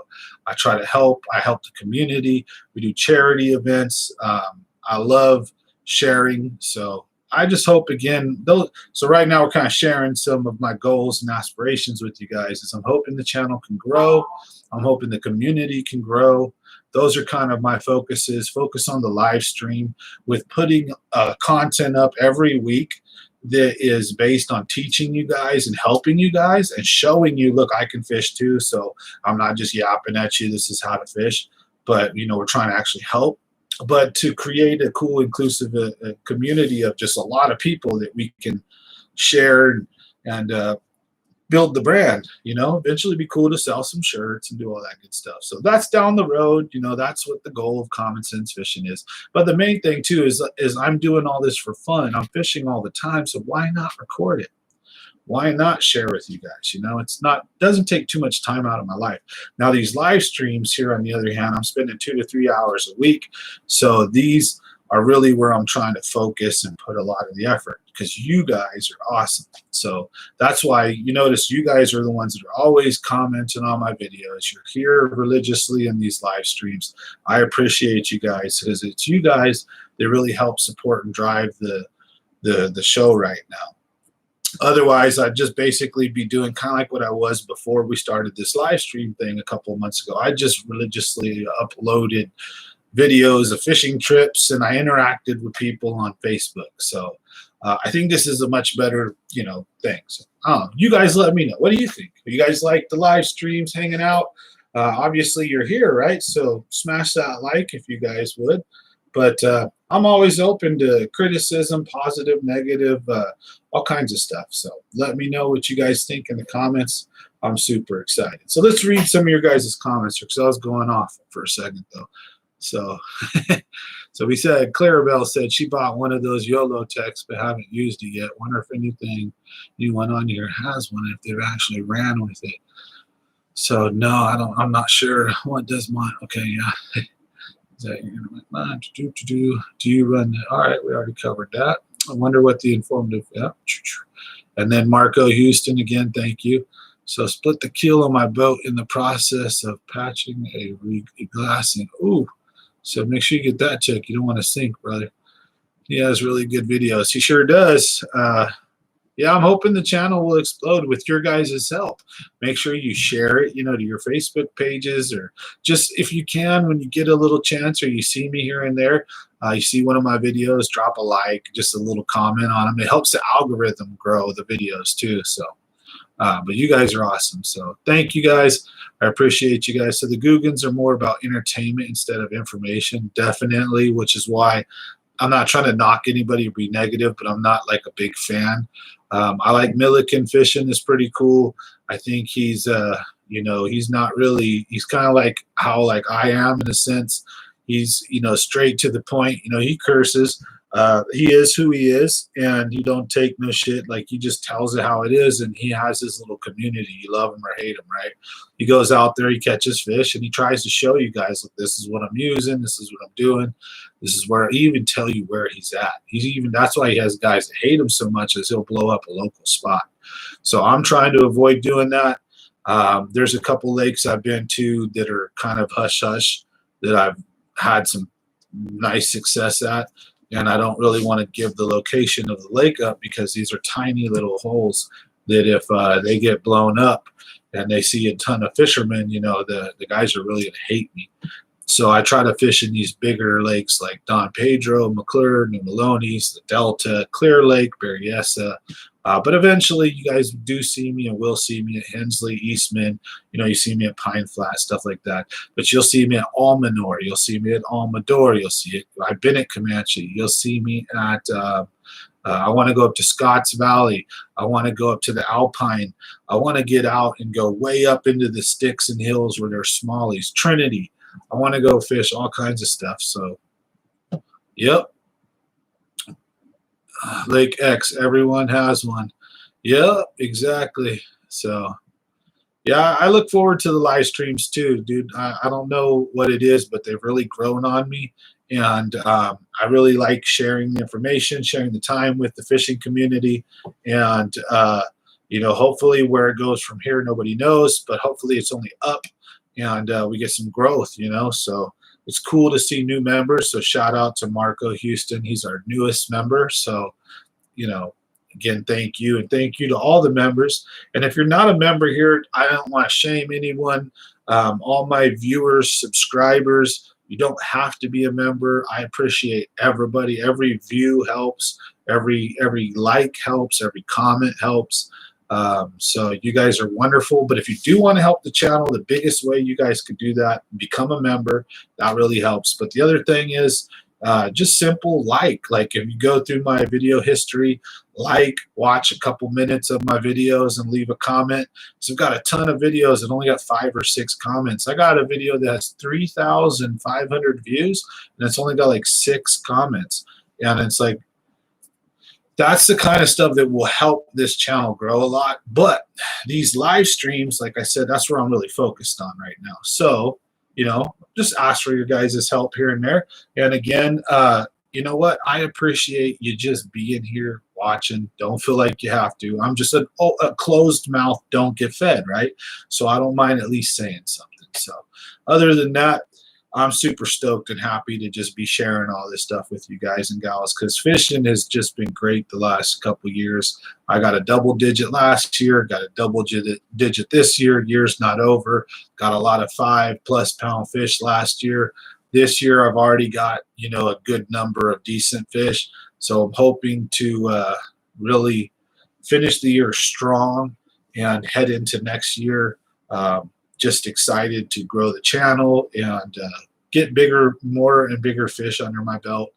I try to help. I help the community. We do charity events. I love sharing, so I just hope, again, so right now we're kind of sharing some of my goals and aspirations with you guys. Is I'm hoping the channel can grow. I'm hoping the community can grow. Those are kind of my focuses. Focus on the live stream with putting content up every week that is based on teaching you guys and helping you guys and showing you, look, I can fish too. So I'm not just yapping at you, this is how to fish, but we're trying to actually help. But to create a cool, inclusive community of just a lot of people that we can share and build the brand, eventually be cool to sell some shirts and do all that good stuff. So that's down the road, that's what the goal of Common Sense Fishing is. But the main thing too is I'm doing all this for fun. I'm fishing all the time, so why not record it? Why not share with you guys? Doesn't take too much time out of my life. Now these live streams here, on the other hand, I'm spending 2 to 3 hours a week. So these are really where I'm trying to focus and put a lot of the effort, because you guys are awesome. So that's why you notice you guys are the ones that are always commenting on my videos. You're here religiously in these live streams. I appreciate you guys, because it's you guys that really help support and drive the show right now. Otherwise, I'd just basically be doing kind of like what I was before we started this live stream thing a couple of months ago. I just religiously uploaded videos of fishing trips, and I interacted with people on Facebook. So I think this is a much better, thing. So you guys let me know. What do you think? You guys like the live streams, hanging out? Obviously, you're here, right? So smash that like if you guys would. But I'm always open to criticism, positive, negative, all kinds of stuff. So let me know what you guys think in the comments. I'm super excited. So let's read some of your guys' comments, because I was going off for a second, though. So, so we said, Clarabelle said she bought one of those YOLO techs but haven't used it yet. Wonder if anyone on here has one, if they've actually ran with it. So no, I'm not sure. What does mine? Okay, yeah. Is that do you run it? All right, we already covered that. I wonder what the informative. Yeah. And then Marco Houston again. Thank you. So split the keel on my boat in the process of patching a reglassing. Ooh. So make sure you get that checked. You don't want to sink, brother. He has really good videos. He sure does. Yeah, I'm hoping the channel will explode with your guys' help. Make sure you share it, to your Facebook pages, or just if you can, when you get a little chance or you see me here and there, you see one of my videos, drop a like, just a little comment on them. It helps the algorithm grow the videos too. So, but you guys are awesome. So thank you guys. I appreciate you guys. So the Googans are more about entertainment instead of information, definitely, which is why I'm not trying to knock anybody or be negative, but I'm not like a big fan. I like Milliken fishing is pretty cool. I think he's, he's not really, he's kind of like how like I am in a sense. He's, straight to the point. He curses. He is who he is, and he don't take no shit. Like, he just tells it how it is, and he has his little community. You love him or hate him, right? He goes out there, he catches fish, and he tries to show you guys, look, this is what I'm using, this is what I'm doing, this is where he even tell you where he's at. That's why he has guys that hate him so much, is he'll blow up a local spot. So I'm trying to avoid doing that. There's a couple lakes I've been to that are kind of hush-hush that I've had some nice success at. And I don't really want to give the location of the lake up, because these are tiny little holes that if they get blown up and they see a ton of fishermen, the guys are really going to hate me. So I try to fish in these bigger lakes like Don Pedro, McClure, New Melones, the Delta, Clear Lake, Berryessa. But eventually you guys do see me and will see me at Hensley, Eastman. You see me at Pine Flat, stuff like that. But you'll see me at Almanor. You'll see me at Almador. You'll see it. I've been at Comanche. You'll see me at, I want to go up to Scotts Valley. I want to go up to the Alpine. I want to get out and go way up into the sticks and hills where there's smallies. Trinity. I want to go fish all kinds of stuff. So, yep. Lake X, everyone has one. Yep, exactly. So, yeah, I look forward to the live streams too, dude. I don't know what it is, but they've really grown on me. And I really like sharing the information, sharing the time with the fishing community. And, hopefully where it goes from here, nobody knows, but hopefully it's only up. And we get some growth, so it's cool to see new members. So shout out to Marco Houston. He's our newest member. So, again, thank you. And thank you to all the members. And if you're not a member here, I don't want to shame anyone. All my viewers, subscribers, you don't have to be a member. I appreciate everybody. Every view helps. Every like helps. Every comment helps. So you guys are wonderful. But if you do want to help the channel, the biggest way you guys could do that, become a member. That really helps. But the other thing is just simple like if you go through my video history, watch a couple minutes of my videos and leave a comment. So I've got a ton of videos that only got 5 or 6 comments. I got a video that has 3,500 views and it's only got like 6 comments. And it's like, that's the kind of stuff that will help this channel grow a lot. But these live streams, like I said, that's where I'm really focused on right now. So, just ask for your guys' help here and there. And again, you know what? I appreciate you just being here, watching. Don't feel like you have to. I'm just a closed mouth, don't get fed, right? So I don't mind at least saying something. So other than that, I'm super stoked and happy to just be sharing all this stuff with you guys and gals, because fishing has just been great the last couple years. I got a double digit last year, got a double digit this year. Year's not over. Got a lot of 5+ pound fish last year. This year I've already got, a good number of decent fish. So I'm hoping to really finish the year strong and head into next year. Just excited to grow the channel and get more and bigger fish under my belt,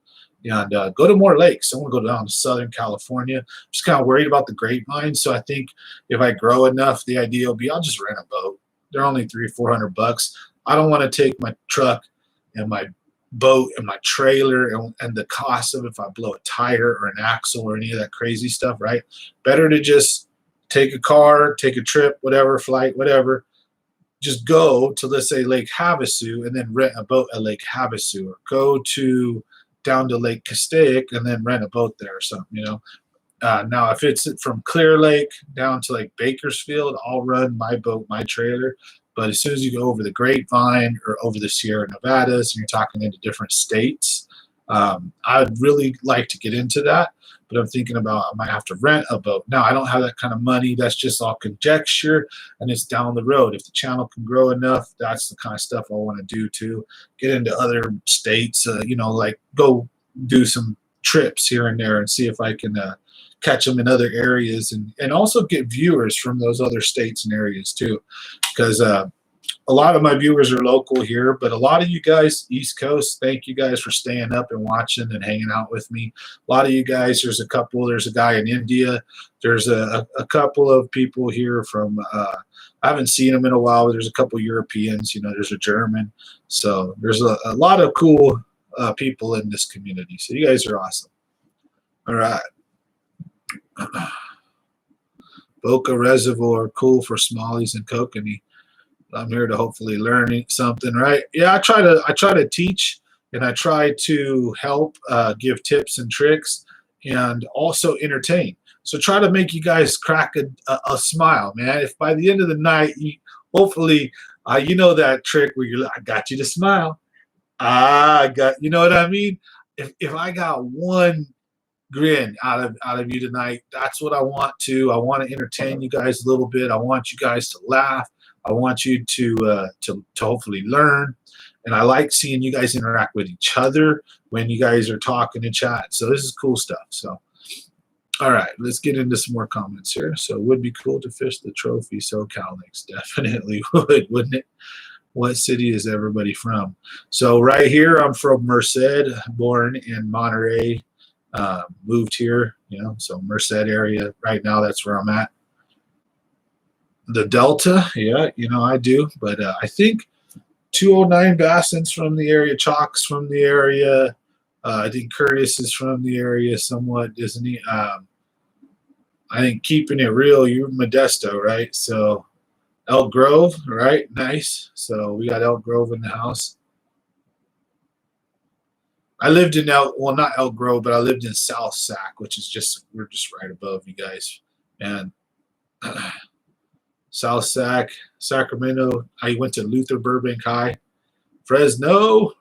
and go to more lakes. I want to go down to Southern California. I'm just kind of worried about the grapevine. So I think if I grow enough, the idea will be I'll just rent a boat. They're only $300-400. I don't want to take my truck and my boat and my trailer and the cost of if I blow a tire or an axle or any of that crazy stuff, right? Better to just take a car, take a trip, whatever, flight, whatever. Just go to, let's say, Lake Havasu and then rent a boat at Lake Havasu, or go to down to Lake Castaic and then rent a boat there or something, you know. Now, if it's from Clear Lake down to like Bakersfield, I'll run my boat, my trailer. But as soon as you go over the Grapevine or over the Sierra Nevadas and you're talking into different states, I'd really like to get into that. But I'm thinking about I might have to rent a boat. Now, I don't have that kind of money. That's just all conjecture, and it's down the road. If the channel can grow enough, that's the kind of stuff I want to do too. Get into other states, you know, like go do some trips here and there and see if I can catch them in other areas, and also get viewers from those other states and areas too, because a lot of my viewers are local here, but a lot of you guys East Coast, thank you guys for staying up and watching and hanging out with me. A lot of you guys, there's a guy in India, there's a couple of people here from I haven't seen them in a while, but there's a couple Europeans, you know, there's a German, so there's a lot of cool people in this community, so you guys are awesome. All right. Boca Reservoir, cool for smallies and kokanee. I'm here to hopefully learn something, right? Yeah, I try to teach, and I try to help give tips and tricks, and also entertain. So try to make you guys crack a smile, man. If by the end of the night, hopefully, you know that trick where you're like, I got you to smile. I got, you know what I mean? If I got one grin out of you tonight, that's what I want to. I want to entertain you guys a little bit. I want you guys to laugh. I want you to hopefully learn, and I like seeing you guys interact with each other when you guys are talking and chat. So this is cool stuff. So, all right, let's get into some more comments here. So it would be cool to fish the trophy SoCal lakes. Definitely would, wouldn't it? What city is everybody from? So right here, I'm from Merced, born in Monterey. Moved here, you know, so Merced area right now, that's where I'm at. The Delta, yeah, you know, I do, but I think 209 Basson's from the area, Chalk's from the area, I think Curtis is from the area somewhat, isn't he? I think Keeping It Real, you're Modesto, right? So Elk Grove, right? Nice. So we got Elk Grove in the house. I lived in not Elk Grove, but I lived in South Sac, which is we're just right above you guys. And South Sac, Sacramento. I went to Luther Burbank High. Fresno,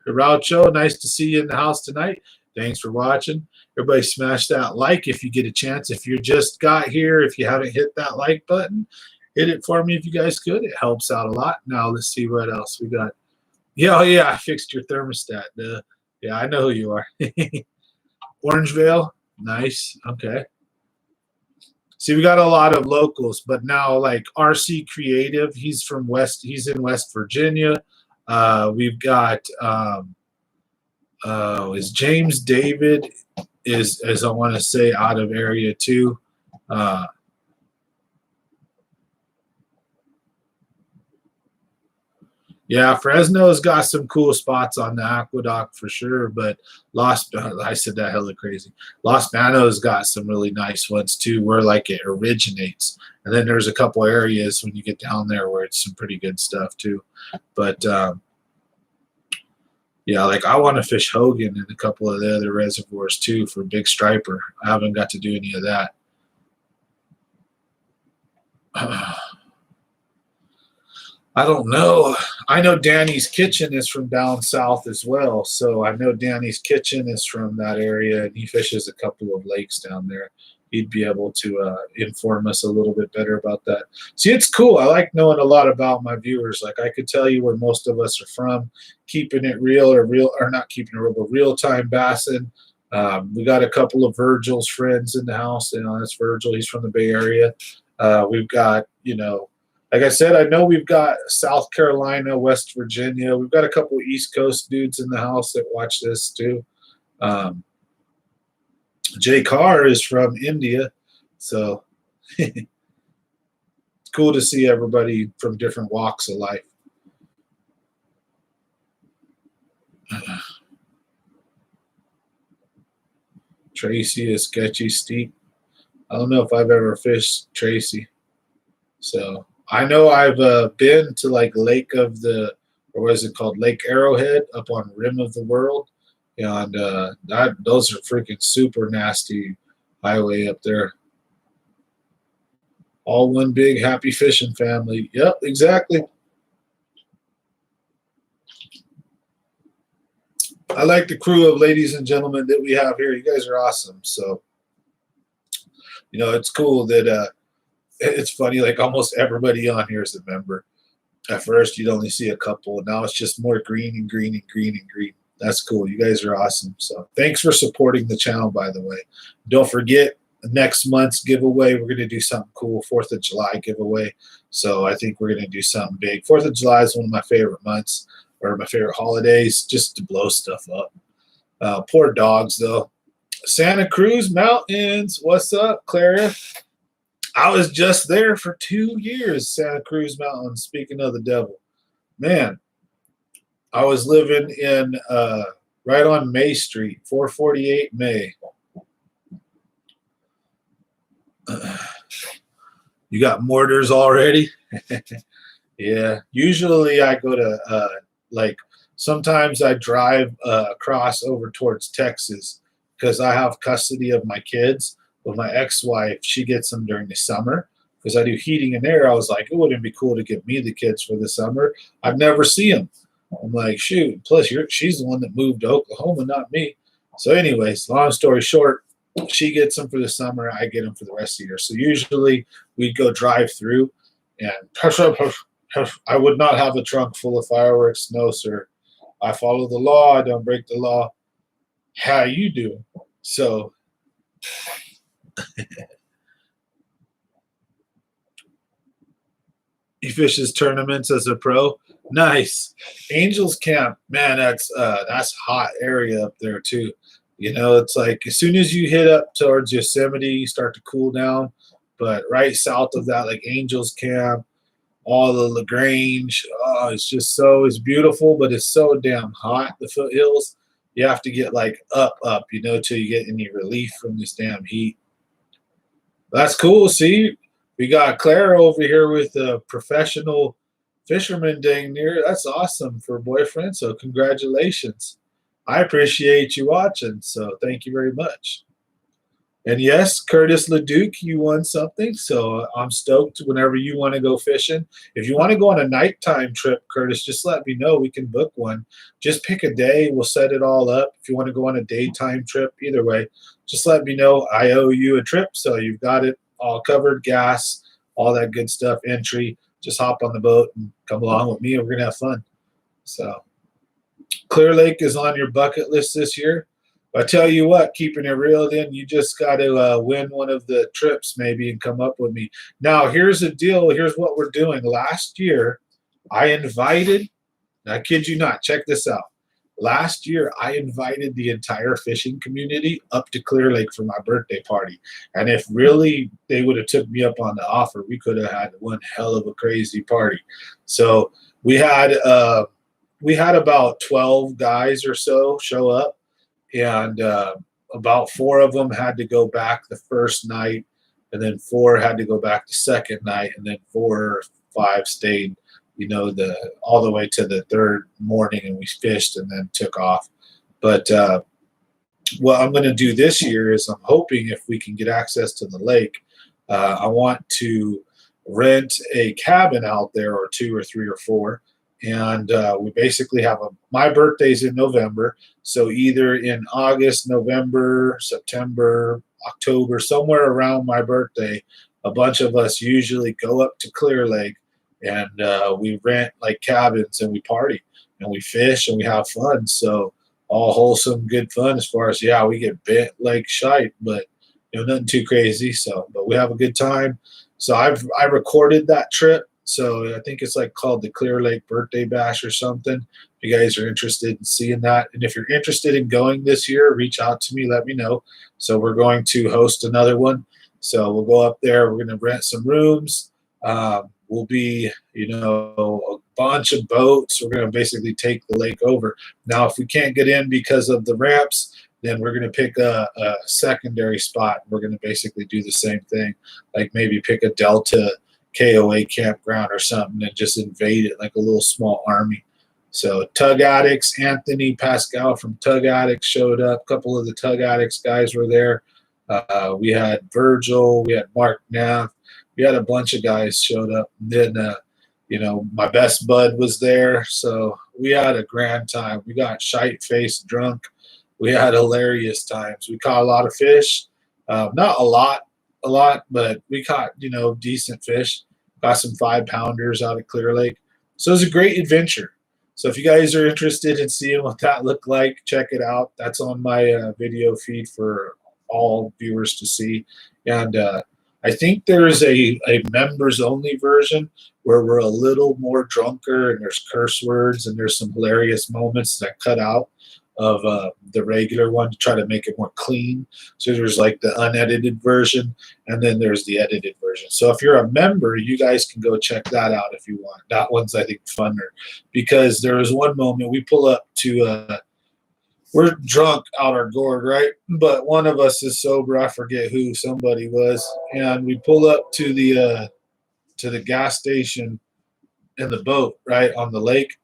Raucho, nice to see you in the house tonight. Thanks for watching. Everybody smash that like if you get a chance. If you just got here, if you haven't hit that like button, hit it for me if you guys could. It helps out a lot. Now let's see what else we got. Yeah, oh yeah, I fixed your thermostat. Yeah, I know who you are. Orangevale, nice. Okay. See, we got a lot of locals, but now like RC Creative, he's in West Virginia. We've got is James David is, as I want to say, out of area too. Yeah, Fresno's got some cool spots on the aqueduct for sure, but I said that hella crazy. Los Banos got some really nice ones too, where like it originates. And then there's a couple areas when you get down there where it's some pretty good stuff too. But yeah, like I want to fish Hogan and a couple of the other reservoirs too for big striper. I haven't got to do any of that. I don't know. I know Danny's Kitchen is from down south as well. So I know Danny's Kitchen is from that area, and he fishes a couple of lakes down there. He'd be able to inform us a little bit better about that. See, it's cool. I like knowing a lot about my viewers. Like I could tell you where most of us are from, Keeping It Real or not Keeping It Real, but Real Time Bassin. We got a couple of Virgil's friends in the house. You know, that's Virgil. He's from the Bay Area. We've got, you know, like I said, I know we've got South Carolina, West Virginia. We've got a couple of East Coast dudes in the house that watch this too. Jay Carr is from India. So it's cool to see everybody from different walks of life. Tracy is sketchy steep. I don't know if I've ever fished Tracy. So I know I've been to like Lake of the, or what is it called, Lake Arrowhead up on Rim of the World, and those are freaking super nasty highway up there. All one big happy fishing family. Yep, exactly. I like the crew of ladies and gentlemen that we have here. You guys are awesome. So, it's cool that it's funny, like almost everybody on here is a member. At first, you'd only see a couple. Now it's just more green and green and green and green. That's cool. You guys are awesome. So thanks for supporting the channel, by the way. Don't forget, next month's giveaway, we're going to do something cool, 4th of July giveaway. So I think we're going to do something big. 4th of July is one of my favorite months, or my favorite holidays, just to blow stuff up. Poor dogs, though. Santa Cruz Mountains. What's up, Clara? I was just there for 2 years, Santa Cruz Mountains, speaking of the devil. Man, I was living in right on May Street, 448 May. You got mortars already? Yeah. Usually I go to, sometimes I drive across over towards Texas because I have custody of my kids. With my ex-wife, she gets them during the summer because I do heating and air. I was like, it wouldn't be cool to give me the kids for the summer. I'd never see them. I'm like, shoot. Plus, she's the one that moved to Oklahoma, not me. So, anyways, long story short, she gets them for the summer. I get them for the rest of the year. So usually we'd go drive through, and I would not have a trunk full of fireworks. No, sir. I follow the law. I don't break the law. How you do? So. He fishes tournaments as a pro. Nice. Angels Camp, man, that's hot area up there too. It's like as soon as you hit up towards Yosemite, you start to cool down. But right south of that, like Angels Camp, all the LaGrange, it's beautiful, but it's so damn hot. The foothills, you have to get like up, till you get any relief from this damn heat. That's cool. See, we got Clara over here with a professional fisherman dang near. That's awesome for a boyfriend. So congratulations. I appreciate you watching. So thank you very much. And yes, Curtis LeDuc, you won something. So I'm stoked whenever you want to go fishing. If you want to go on a nighttime trip, Curtis, just let me know. We can book one. Just pick a day. We'll set it all up. If you want to go on a daytime trip, either way, just let me know. I owe you a trip. So you've got it all covered, gas, all that good stuff, entry. Just hop on the boat and come along with me, and we're going to have fun. So Clear Lake is on your bucket list this year. I tell you what, keeping it real, then you just got to win one of the trips maybe and come up with me. Now, here's the deal. Here's what we're doing. Last year, I kid you not, check this out. Last year, I invited the entire fishing community up to Clear Lake for my birthday party. And if really they would have took me up on the offer, we could have had one hell of a crazy party. So we had about 12 guys or so show up. And about 4 of them had to go back the first night, and then 4 had to go back the second night, and then 4 or 5 stayed, all the way to the 3rd morning, and we fished and then took off. But what I'm going to do this year is I'm hoping if we can get access to the lake, I want to rent a cabin out there, or 2 or 3 or 4. And we basically have my birthday's in November. So either in August, November, September, October, somewhere around my birthday, a bunch of us usually go up to Clear Lake, and we rent like cabins, and we party and we fish and we have fun. So all wholesome, good fun as far as, we get bit like shite, but nothing too crazy. So, but we have a good time. So I recorded that trip. So I think it's like called the Clear Lake Birthday Bash or something. If you guys are interested in seeing that, and if you're interested in going this year, reach out to me, let me know. So we're going to host another one. So we'll go up there. We're going to rent some rooms. We'll be, a bunch of boats. We're going to basically take the lake over. Now, if we can't get in because of the ramps, then we're going to pick a secondary spot. We're going to basically do the same thing, like maybe pick a Delta KOA campground or something and just invade it like a little small army. So Tug Addicts, Anthony Pascal from Tug Addicts showed up. A couple of the Tug Addicts guys were there. We had Virgil, we had Mark Neff, we had a bunch of guys showed up. And then, you know, my best bud was there. So we had a grand time. We got shite-faced drunk. We had hilarious times. We caught a lot of fish. Not a lot, but we caught, you know, decent fish. Got some 5-pounders out of Clear Lake. So it was a great adventure. So if you guys are interested in seeing what that looked like, check it out. That's on my video feed for all viewers to see. And I think there's a members only version where we're a little more drunker and there's curse words and there's some hilarious moments that cut out of the regular one to try to make it more clean. So there's like the unedited version and then there's the edited version. So if you're a member, you guys can go check that out if you want. That one's, I think, funner because there was one moment we pull up to we're drunk out our gourd, right? But one of us is sober. I forget who, somebody was. And we pull up to the gas station in the boat, right, on the lake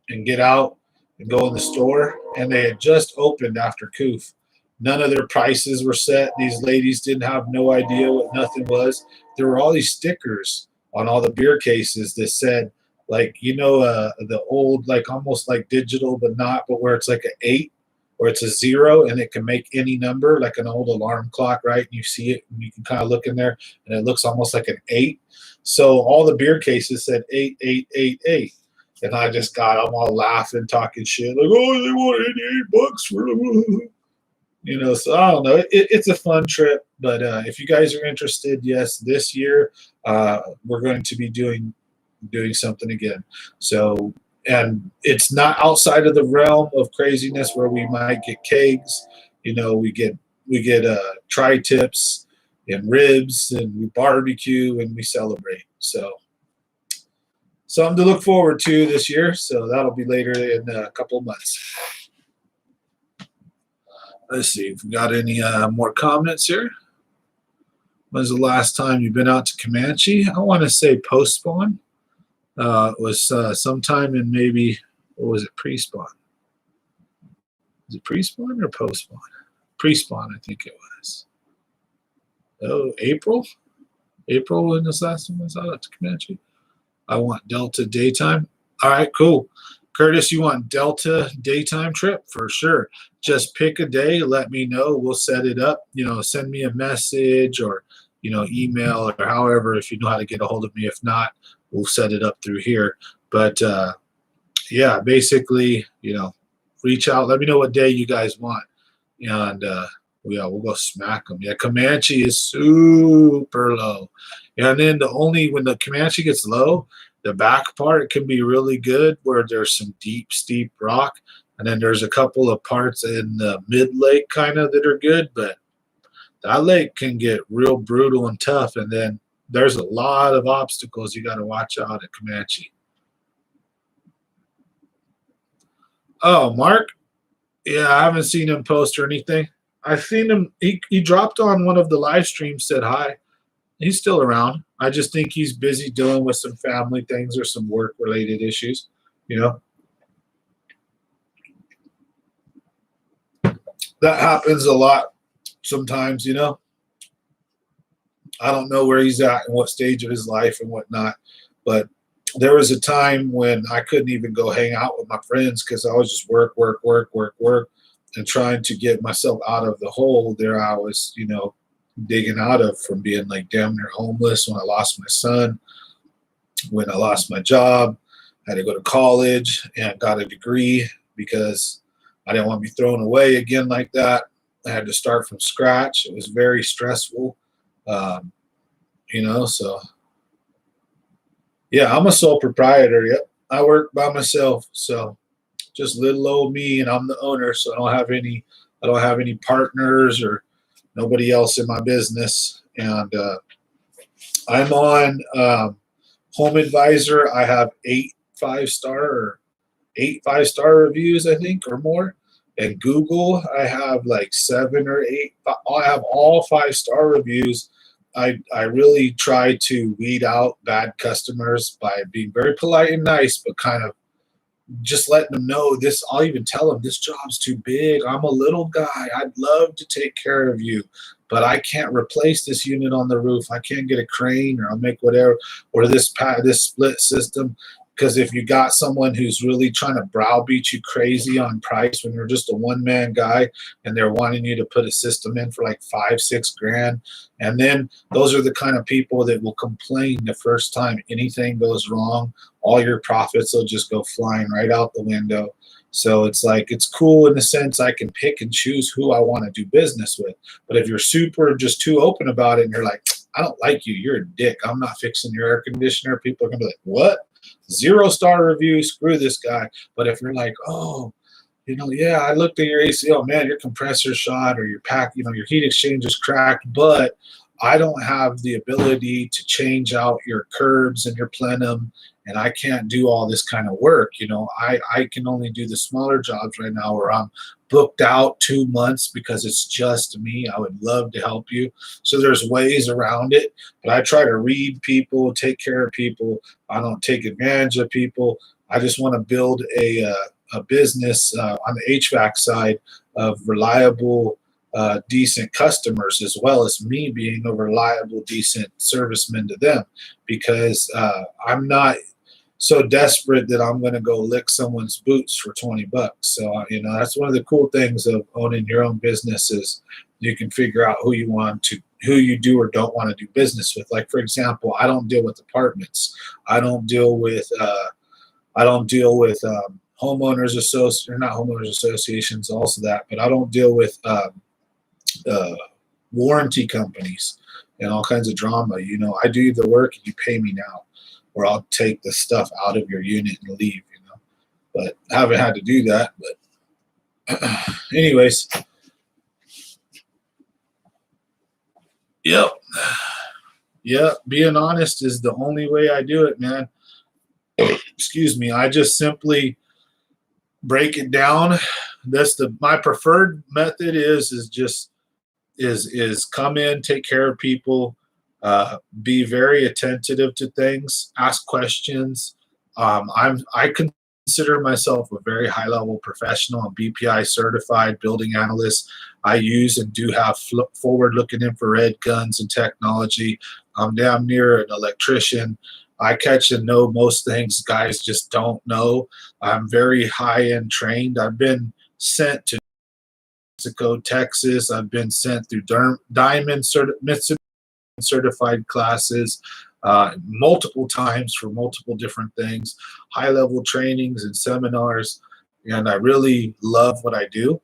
and get out and go in the store. And they had just opened after Coof. None of their prices were set. These ladies didn't have no idea what nothing was. There were all these stickers on all the beer cases that said, like, you know, the old, like almost like digital, but not, but where it's like an 8 or it's a 0 and it can make any number, like an old alarm clock, right? And you see it and you can kind of look in there and it looks almost like an 8. So all the beer cases said 8888. And I just got them all laughing, talking shit, like, oh, they want $88 for them. You know, so I don't know. It's a fun trip, but if you guys are interested, yes, this year we're going to be doing something again. So, and it's not outside of the realm of craziness where we might get kegs. You know, we get tri-tips and ribs, and we barbecue and we celebrate. So, something to look forward to this year. So that'll be later in a couple of months. Let's see if we got any more comments here. When's the last time you've been out to Comanche? I want to say post-spawn. It was sometime in maybe, what was it, pre-spawn? Was it pre-spawn or post-spawn? Pre-spawn, I think it was. Oh, April? April when this last one was out to Comanche? I want Delta daytime. All right, cool. Curtis, you want Delta daytime trip? For sure. Just pick a day. Let me know. We'll set it up. You know, send me a message or, you know, email or however, if you know how to get a hold of me. If not, we'll set it up through here. But, yeah, basically, you know, reach out. Let me know what day you guys want. And, yeah, we'll go smack them. Yeah, Comanche is super low. And then when the Comanche gets low, the back part can be really good where there's some deep, steep rock. And then there's a couple of parts in the mid-lake kind of that are good. But that lake can get real brutal and tough. And then there's a lot of obstacles you got to watch out at Comanche. Oh, Mark? Yeah, I haven't seen him post or anything. I've seen him. He dropped on one of the live streams, said hi. He's still around. I just think he's busy dealing with some family things or some work-related issues, you know. That happens a lot sometimes, you know. I don't know where he's at and what stage of his life and whatnot, but there was a time when I couldn't even go hang out with my friends because I was just work, and trying to get myself out of the hole there I was, you know, digging out of from being like damn near homeless when I lost my son, when I lost my job, I had to go to college and got a degree because I didn't want to be thrown away again like that. I had to start from scratch. It was very stressful, you know, so yeah, I'm a sole proprietor. Yep. I work by myself. So just little old me, and I'm the owner. So I don't have any partners or nobody else in my business. And I'm on Home Advisor. I have 8 5-star reviews, I think, or more. And Google, I have like 7 or 8. I have all 5-star reviews. I really try to weed out bad customers by being very polite and nice, but kind of just letting them know this. I'll even tell them this job's too big. I'm a little guy. I'd love to take care of you, but I can't replace this unit on the roof. I can't get a crane, or I'll make whatever, or this split system. Because if you got someone who's really trying to browbeat you crazy on price when you're just a one-man guy, and they're wanting you to put a system in for like 5-6 grand, and then those are the kind of people that will complain the first time anything goes wrong. All your profits will just go flying right out the window. So it's like, it's cool in the sense I can pick and choose who I want to do business with. But if you're super just too open about it and you're like, I don't like you, you're a dick, I'm not fixing your air conditioner, people are gonna be like, what? 0-star review, screw this guy. But if you're like, oh, yeah, I looked at your AC, oh man, your compressor's shot, or your your heat exchanger's cracked, but I don't have the ability to change out your curbs and your plenum, and I can't do all this kind of work. I can only do the smaller jobs right now where I'm booked out 2 months because it's just me. I would love to help you. So there's ways around it, but I try to read people, take care of people. I don't take advantage of people. I just want to build a business on the HVAC side of reliable, decent customers, as well as me being a reliable, decent serviceman to them, because I'm not so desperate that I'm going to go lick someone's boots for 20 bucks. So, that's one of the cool things of owning your own business is you can figure out who you do or don't want to do business with. Like, for example, I don't deal with apartments. I don't deal with homeowners associations, or not homeowners associations, also that, but I don't deal with warranty companies and all kinds of drama. I do the work and you pay me now, or I'll take the stuff out of your unit and leave. But I haven't had to do that. But anyways, yep, being honest is the only way I do it, man. Excuse me. I just simply break it down. My preferred method is come in, take care of people, be very attentive to things, ask questions. I consider myself a very high level professional. I'm BPI certified building analyst. I use and do have forward looking infrared guns and technology. I'm damn near an electrician. I catch and know most things guys just don't know. I'm very high-end trained. I've been sent to Mexico, Texas. I've been sent through Diamond certified classes multiple times for multiple different things, high-level trainings and seminars, and I really love what I do.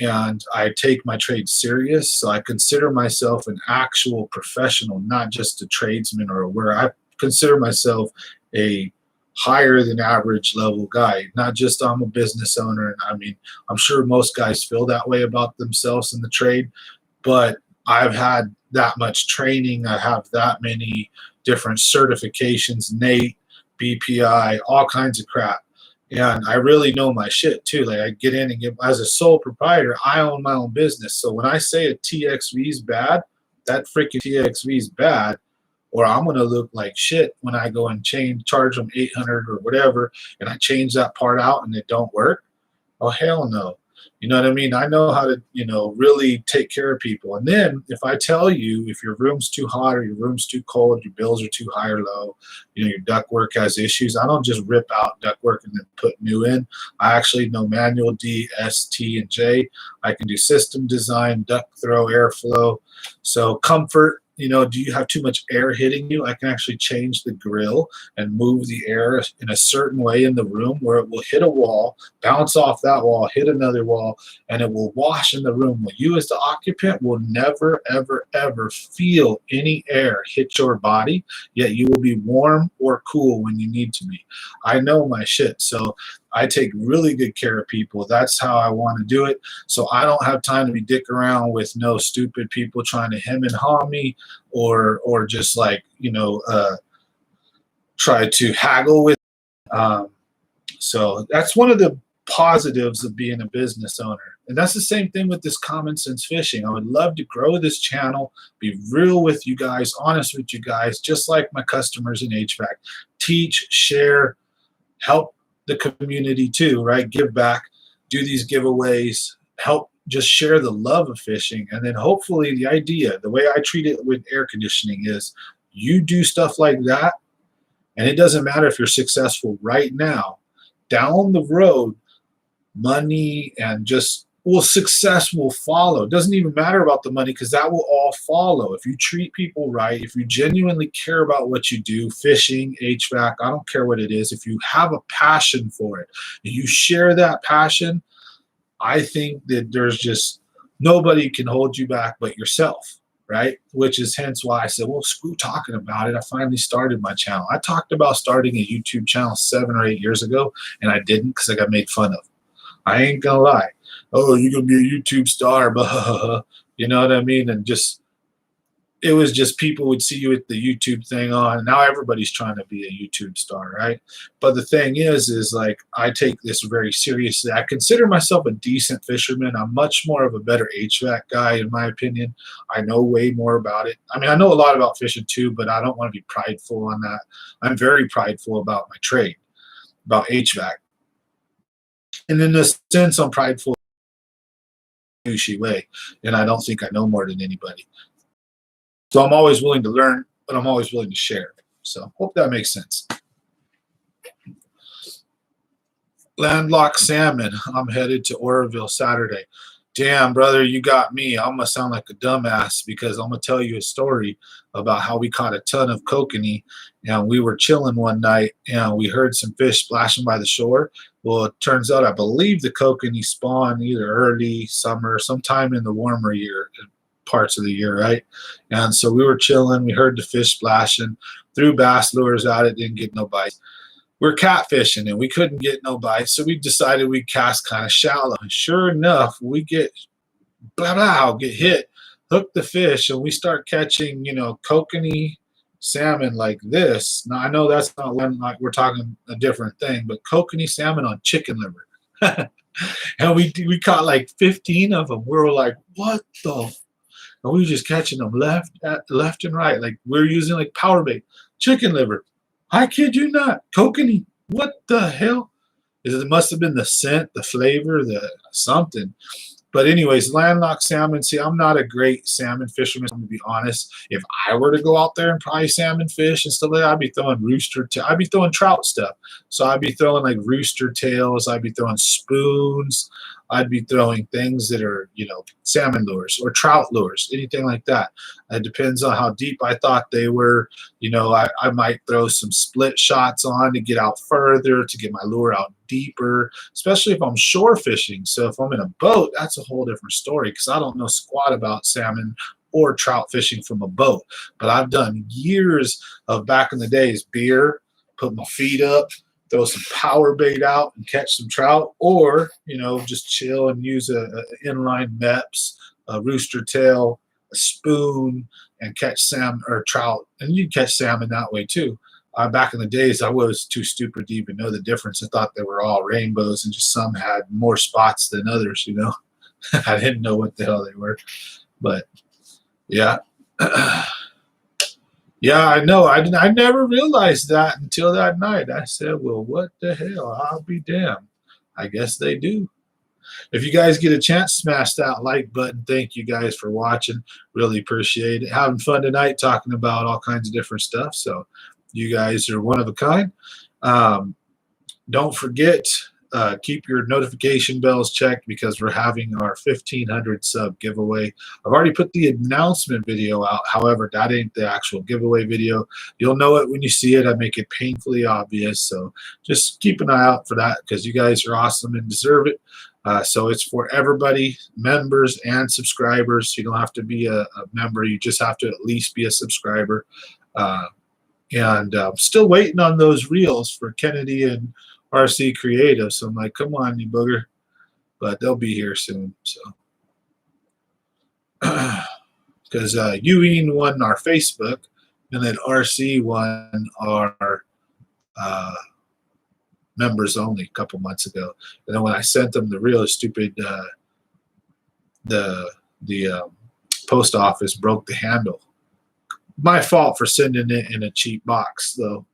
And I take my trade serious, so I consider myself an actual professional, not just a tradesman or where I consider myself a higher than average level guy. Not just I'm a business owner. I mean, I'm sure most guys feel that way about themselves in the trade, but I've had that much training. I have that many different certifications, NATE, BPI, all kinds of crap. And I really know my shit too. Like I get in and get, as a sole proprietor, I own my own business. So when I say a TXV is bad, that freaking TXV is bad, or I'm going to look like shit when I go and charge them 800 or whatever, and I change that part out and it don't work. Oh, hell no. You know what I mean? I know how to, really take care of people. And then if I tell you if your room's too hot or your room's too cold, your bills are too high or low, your ductwork has issues, I don't just rip out ductwork and then put new in. I actually know manual D, S, T, and J. I can do system design, duct throw, airflow. So comfort. Do you have too much air hitting you? I can actually change the grill and move the air in a certain way in the room where it will hit a wall, bounce off that wall, hit another wall, and it will wash in the room. Well, you as the occupant will never, ever, ever feel any air hit your body, yet you will be warm or cool when you need to be. I know my shit, so I take really good care of people. That's how I want to do it. So I don't have time to be dick around with no stupid people trying to hem and haw me or just like, try to haggle with. So that's one of the positives of being a business owner. And that's the same thing with this Common Sense Fishing. I would love to grow this channel, be real with you guys, honest with you guys, just like my customers in HVAC. Teach, share, help the community too, right? Give back, do these giveaways, help just share the love of fishing. And then hopefully the idea, the way I treat it with air conditioning is you do stuff like that, and it doesn't matter if you're successful right now. Down the road, money and just success will follow. It doesn't even matter about the money because that will all follow. If you treat people right, if you genuinely care about what you do, fishing, HVAC, I don't care what it is, if you have a passion for it and you share that passion, I think that there's just nobody can hold you back but yourself, right? Which is hence why I said, well, screw talking about it. I finally started my channel. I talked about starting a YouTube channel 7 or 8 years ago, and I didn't because I got made fun of. I ain't gonna lie. Oh, you're gonna be a YouTube star, blah. You know what I mean? And just it was just people would see you with the YouTube thing on. And now everybody's trying to be a YouTube star, right? But the thing is like I take this very seriously. I consider myself a decent fisherman. I'm much more of a better HVAC guy, in my opinion. I know way more about it. I mean, I know a lot about fishing too, but I don't want to be prideful on that. I'm very prideful about my trade, about HVAC. And in a sense, I'm prideful in a douchey way, and I don't think I know more than anybody. So I'm always willing to learn, but I'm always willing to share. So hope that makes sense. Landlocked salmon. I'm headed to Oroville Saturday. Damn, brother, you got me. I'm going to sound like a dumbass because I'm going to tell you a story about how we caught a ton of kokanee. And we were chilling one night and we heard some fish splashing by the shore. Well, it turns out I believe the kokanee spawn either early summer, sometime in the warmer parts of the year, right? And so we were chilling. We heard the fish splashing, threw bass lures at it, didn't get no bites. We're catfishing and we couldn't get no bites, so we decided we'd cast kind of shallow. And sure enough, we get get hit, hook the fish, and we start catching, kokanee salmon like this. Now I know that's not one, like we're talking a different thing, but kokanee salmon on chicken liver. And we caught like 15 of them. We were like, what the? And we were just catching them left and right. Like we're using like power bait, chicken liver. I kid you not, kokanee. What the hell? It must have been the scent, the flavor, the something. But anyways, landlocked salmon. See, I'm not a great salmon fisherman, to be honest. If I were to go out there and probably salmon fish and stuff like that, I'd be throwing I'd be throwing trout stuff. So I'd be throwing like rooster tails. I'd be throwing spoons. I'd be throwing things that are, salmon lures or trout lures, anything like that. It depends on how deep I thought they were. I might throw some split shots on to get out further, to get my lure out deeper, especially if I'm shore fishing. So if I'm in a boat, that's a whole different story because I don't know squat about salmon or trout fishing from a boat. But I've done years of back in the days, beer, put my feet up, throw some power bait out and catch some trout, or just chill and use a inline Meps, a rooster tail, a spoon, and catch salmon or trout. And you can catch salmon that way too. Back in the days, I was too stupid to even know the difference. I thought they were all rainbows and just some had more spots than others. I didn't know what the hell they were, but yeah. Yeah, I know. I never realized that until that night. I said, well, what the hell? I'll be damned. I guess they do. If you guys get a chance, smash that like button. Thank you guys for watching. Really appreciate it. Having fun tonight talking about all kinds of different stuff. So you guys are one of a kind. Don't forget, keep your notification bells checked because we're having our 1,500 sub giveaway. I've already put the announcement video out. However, that ain't the actual giveaway video. You'll know it when you see it. I make it painfully obvious. So just keep an eye out for that because you guys are awesome and deserve it. So it's for everybody, members and subscribers. You don't have to be a member. You just have to at least be a subscriber. And still waiting on those reels for Kennedy and RC Creative. So I'm like, come on, you booger. But they'll be here soon. So because Ewing won our Facebook and then RC won our members only a couple months ago. And then when I sent them the real stupid the post office broke the handle. My fault for sending it in a cheap box, though.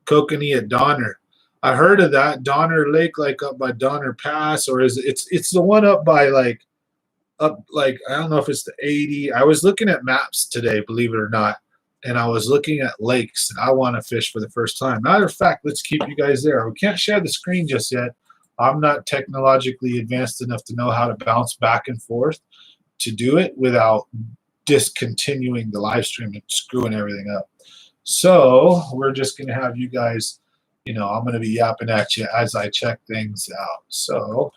Kokanee at Donner. I heard of that Donner Lake, like up by Donner Pass, or is it's the one up by like up like I don't know if it's the 80. I was looking at maps today, believe it or not, and I was looking at lakes that I want to fish for the first time. Matter of fact, let's keep you guys there. We can't share the screen just yet. I'm not technologically advanced enough to know how to bounce back and forth to do it without discontinuing the live stream and screwing everything up. So we're just going to have you guys, I'm going to be yapping at you as I check things out. So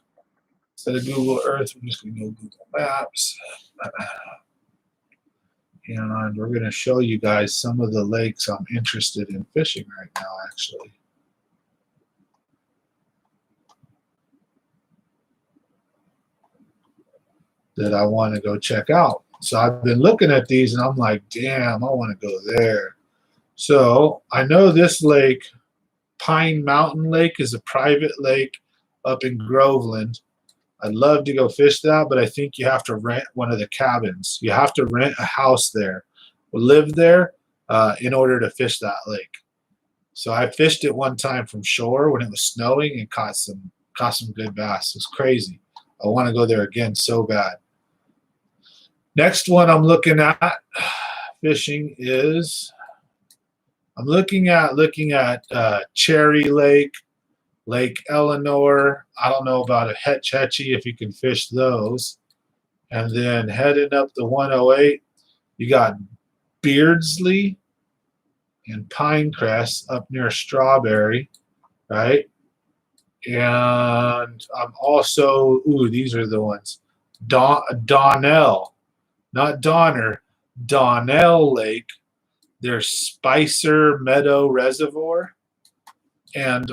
instead of Google Earth, we're just going to go Google Maps. And we're going to show you guys some of the lakes I'm interested in fishing right now, actually. That I want to go check out. So I've been looking at these and I'm like, damn, I want to go there. So I know this lake, Pine Mountain Lake, is a private lake up in Groveland. I'd love to go fish that, but I think you have to rent one of the cabins. You have to rent a house there, live there in order to fish that lake. So I fished it one time from shore when it was snowing and caught some good bass. It was crazy. I want to go there again so bad. Next one I'm looking at fishing is I'm looking at Cherry Lake, Lake Eleanor. I don't know about a Hetch Hetchy if you can fish those. And then heading up the 108, you got Beardsley and Pinecrest up near Strawberry, right? And I'm also, these are the ones. Donnell, not Donner, Donnell Lake. There's Spicer Meadow Reservoir and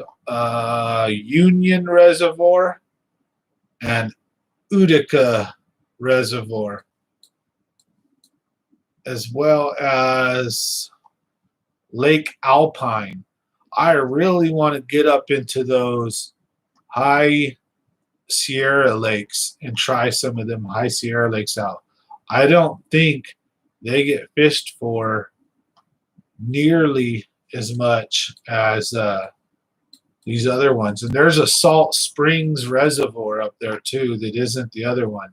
Union Reservoir and Utica Reservoir, as well as Lake Alpine. I really want to get up into those high Sierra lakes and try some of them high Sierra lakes out. I don't think they get fished for nearly as much as these other ones. And there's a Salt Springs Reservoir up there too that isn't the other one.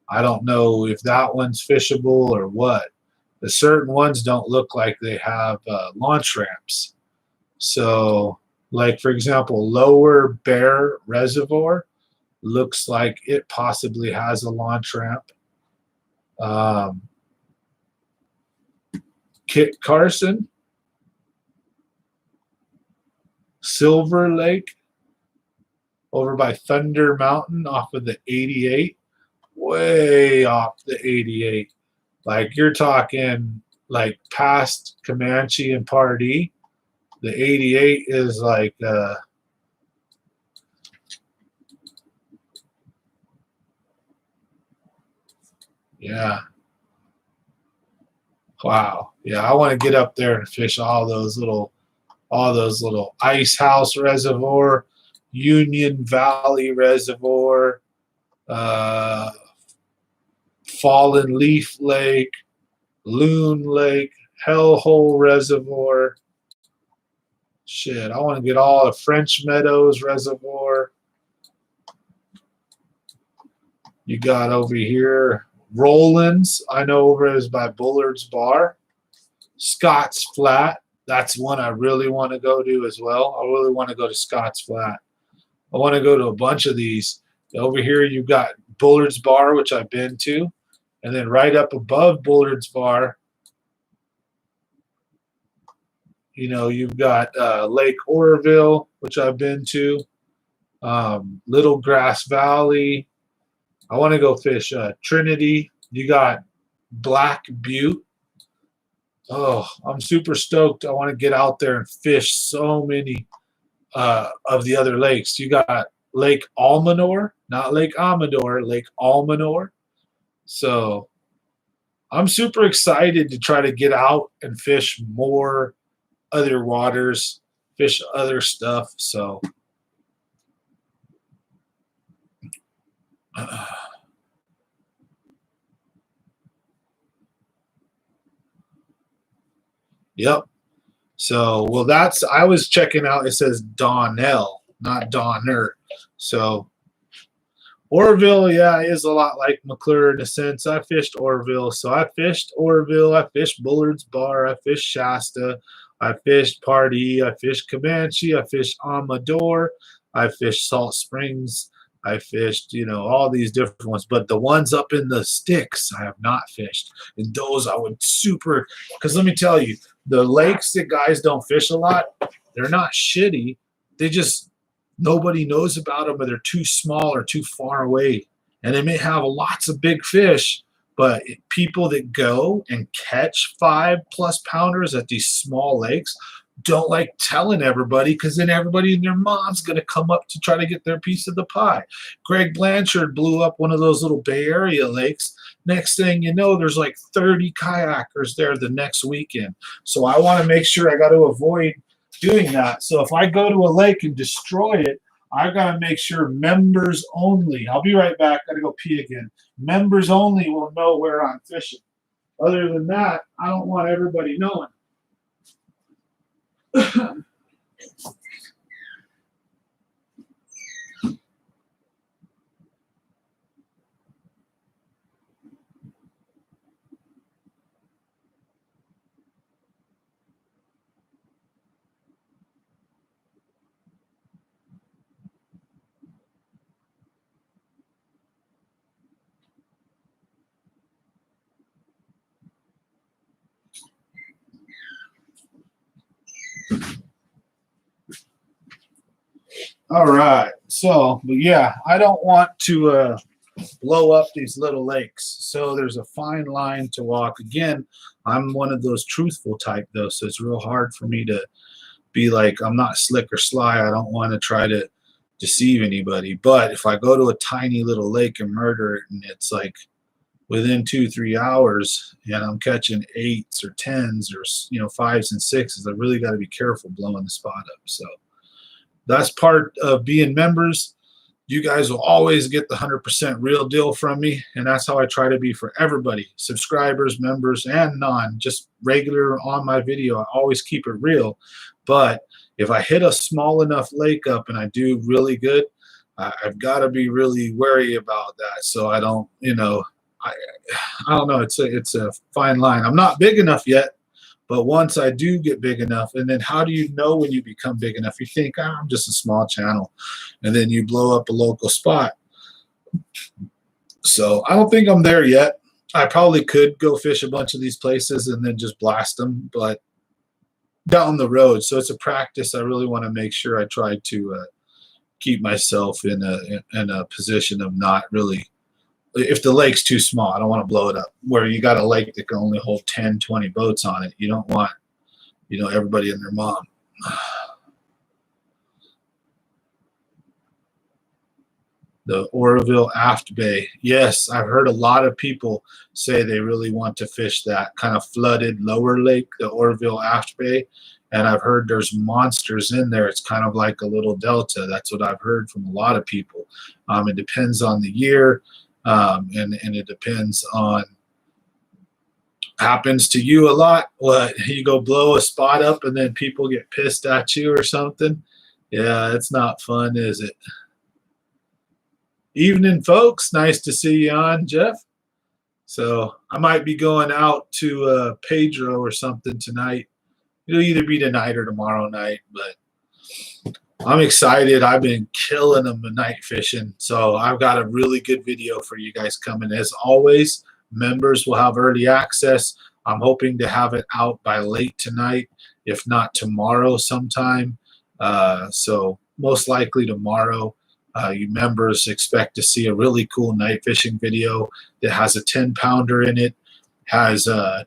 I don't know if that one's fishable or what. The certain ones don't look like they have launch ramps. So, like for example, Lower Bear Reservoir looks like it possibly has a launch ramp. Kit Carson, Silver Lake, over by Thunder Mountain off of the 88, way off the 88. Like you're talking like past Comanche and Pardee. The 88 is like yeah. Wow. Yeah, I want to get up there and fish all those little Ice House Reservoir, Union Valley Reservoir, Fallen Leaf Lake, Loon Lake, Hellhole Reservoir. Shit, I want to get all of French Meadows Reservoir. You got over here Rollins, I know over is by Bullard's Bar. Scott's Flat, that's one I really want to go to as well. I really want to go to Scott's Flat. I want to go to a bunch of these. Over here you've got Bullard's Bar, which I've been to. And then right up above Bullard's Bar, you've got Lake Oroville, which I've been to. Little Grass Valley. I want to go fish Trinity. You got Black Butte. Oh, I'm super stoked. I want to get out there and fish so many of the other lakes. You got Lake Almanor, not Lake Amador, Lake Almanor. So I'm super excited to try to get out and fish more other waters, fish other stuff. So Yep. So, well, I was checking out, it says Donnell, not Donner. So, Oroville, yeah, is a lot like McClure in a sense. I fished Oroville. So, I fished Oroville, I fished Bullard's Bar, I fished Shasta, I fished Pardee, I fished Comanche, I fished Amador, I fished Salt Springs, I fished, all these different ones. But the ones up in the sticks, I have not fished. And those I would super, because let me tell you, the lakes that guys don't fish a lot, they're not shitty. They just, nobody knows about them, or they're too small or too far away. And they may have lots of big fish, but people that go and catch 5+ pounders at these small lakes don't like telling everybody, because then everybody and their mom's going to come up to try to get their piece of the pie. Greg Blanchard blew up one of those little Bay Area lakes. Next thing you know, there's like 30 kayakers there the next weekend. So I want to make sure I got to avoid doing that. So if I go to a lake and destroy it, I got to make sure members only. I'll be right back. Got to go pee again. Members only will know where I'm fishing. Other than that, I don't want everybody knowing. All right. So, but yeah, I don't want to blow up these little lakes. So there's a fine line to walk. Again, I'm one of those truthful type though, so it's real hard for me to be like, I'm not slick or sly. I don't want to try to deceive anybody. But if I go to a tiny little lake and murder it, and it's like within 2-3 hours, and I'm catching 8s or 10s or 5s and 6s, I really got to be careful blowing the spot up. So that's part of being members. You guys will always get the 100% real deal from me, and that's how I try to be for everybody, subscribers, members, and non, just regular on my video. I always keep it real. But if I hit a small enough lake up and I do really good, I've got to be really wary about that, so I don't, I don't know. It's a fine line. I'm not big enough yet. But once I do get big enough, and then how do you know when you become big enough? You think, I'm just a small channel, and then you blow up a local spot. So I don't think I'm there yet. I probably could go fish a bunch of these places and then just blast them, but down the road. So it's a practice. I really want to make sure I try to keep myself in a position of not really. If the lake's too small, I don't want to blow it up. Where you got a lake that can only hold 10, 20 boats on it, you don't want, everybody and their mom. The Oroville Aft Bay. Yes, I've heard a lot of people say they really want to fish that kind of flooded lower lake, the Oroville Aft Bay. And I've heard there's monsters in there. It's kind of like a little delta. That's what I've heard from a lot of people. It depends on the year. And it depends on, happens to you a lot. What, you go blow a spot up and then people get pissed at you or something? Yeah, it's not fun, is it? Evening, folks. Nice to see you on, Jeff. So I might be going out to Pedro or something tonight. It'll either be tonight or tomorrow night, but I'm excited. I've been killing them night fishing. So I've got a really good video for you guys coming. As always, members will have early access. I'm hoping to have it out by late tonight, if not tomorrow sometime. So most likely tomorrow. You members expect to see a really cool night fishing video that has a 10-pounder in it, has 2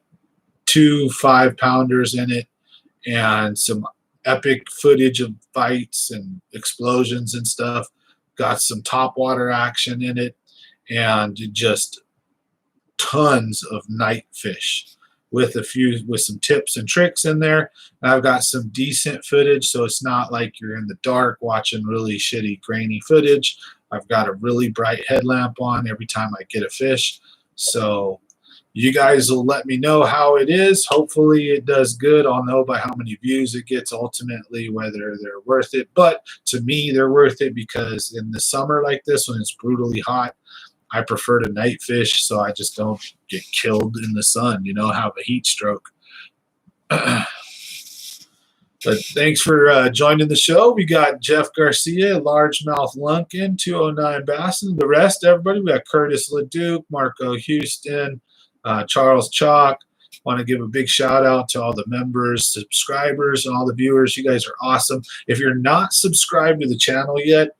5-pounders in it, and some epic footage of fights and explosions and stuff. Got some topwater action in it, and just tons of night fish with some tips and tricks in there. And I've got some decent footage, so it's not like you're in the dark watching really shitty grainy footage. I've got a really bright headlamp on every time I get a fish. So You guys will let me know how it is. Hopefully it does good. I'll know by how many views it gets ultimately whether they're worth it. But to me, they're worth it because in the summer like this, when it's brutally hot, I prefer to night fish so I just don't get killed in the sun, have a heat stroke. But thanks for joining the show. We got Jeff Garcia, Largemouth Lunkin, 209 Bassin. The rest, everybody, we got Curtis LeDuc, Marco Houston, Charles Chalk. Want to give a big shout out to all the members, subscribers, and all the viewers. You guys are awesome. If you're not subscribed to the channel yet,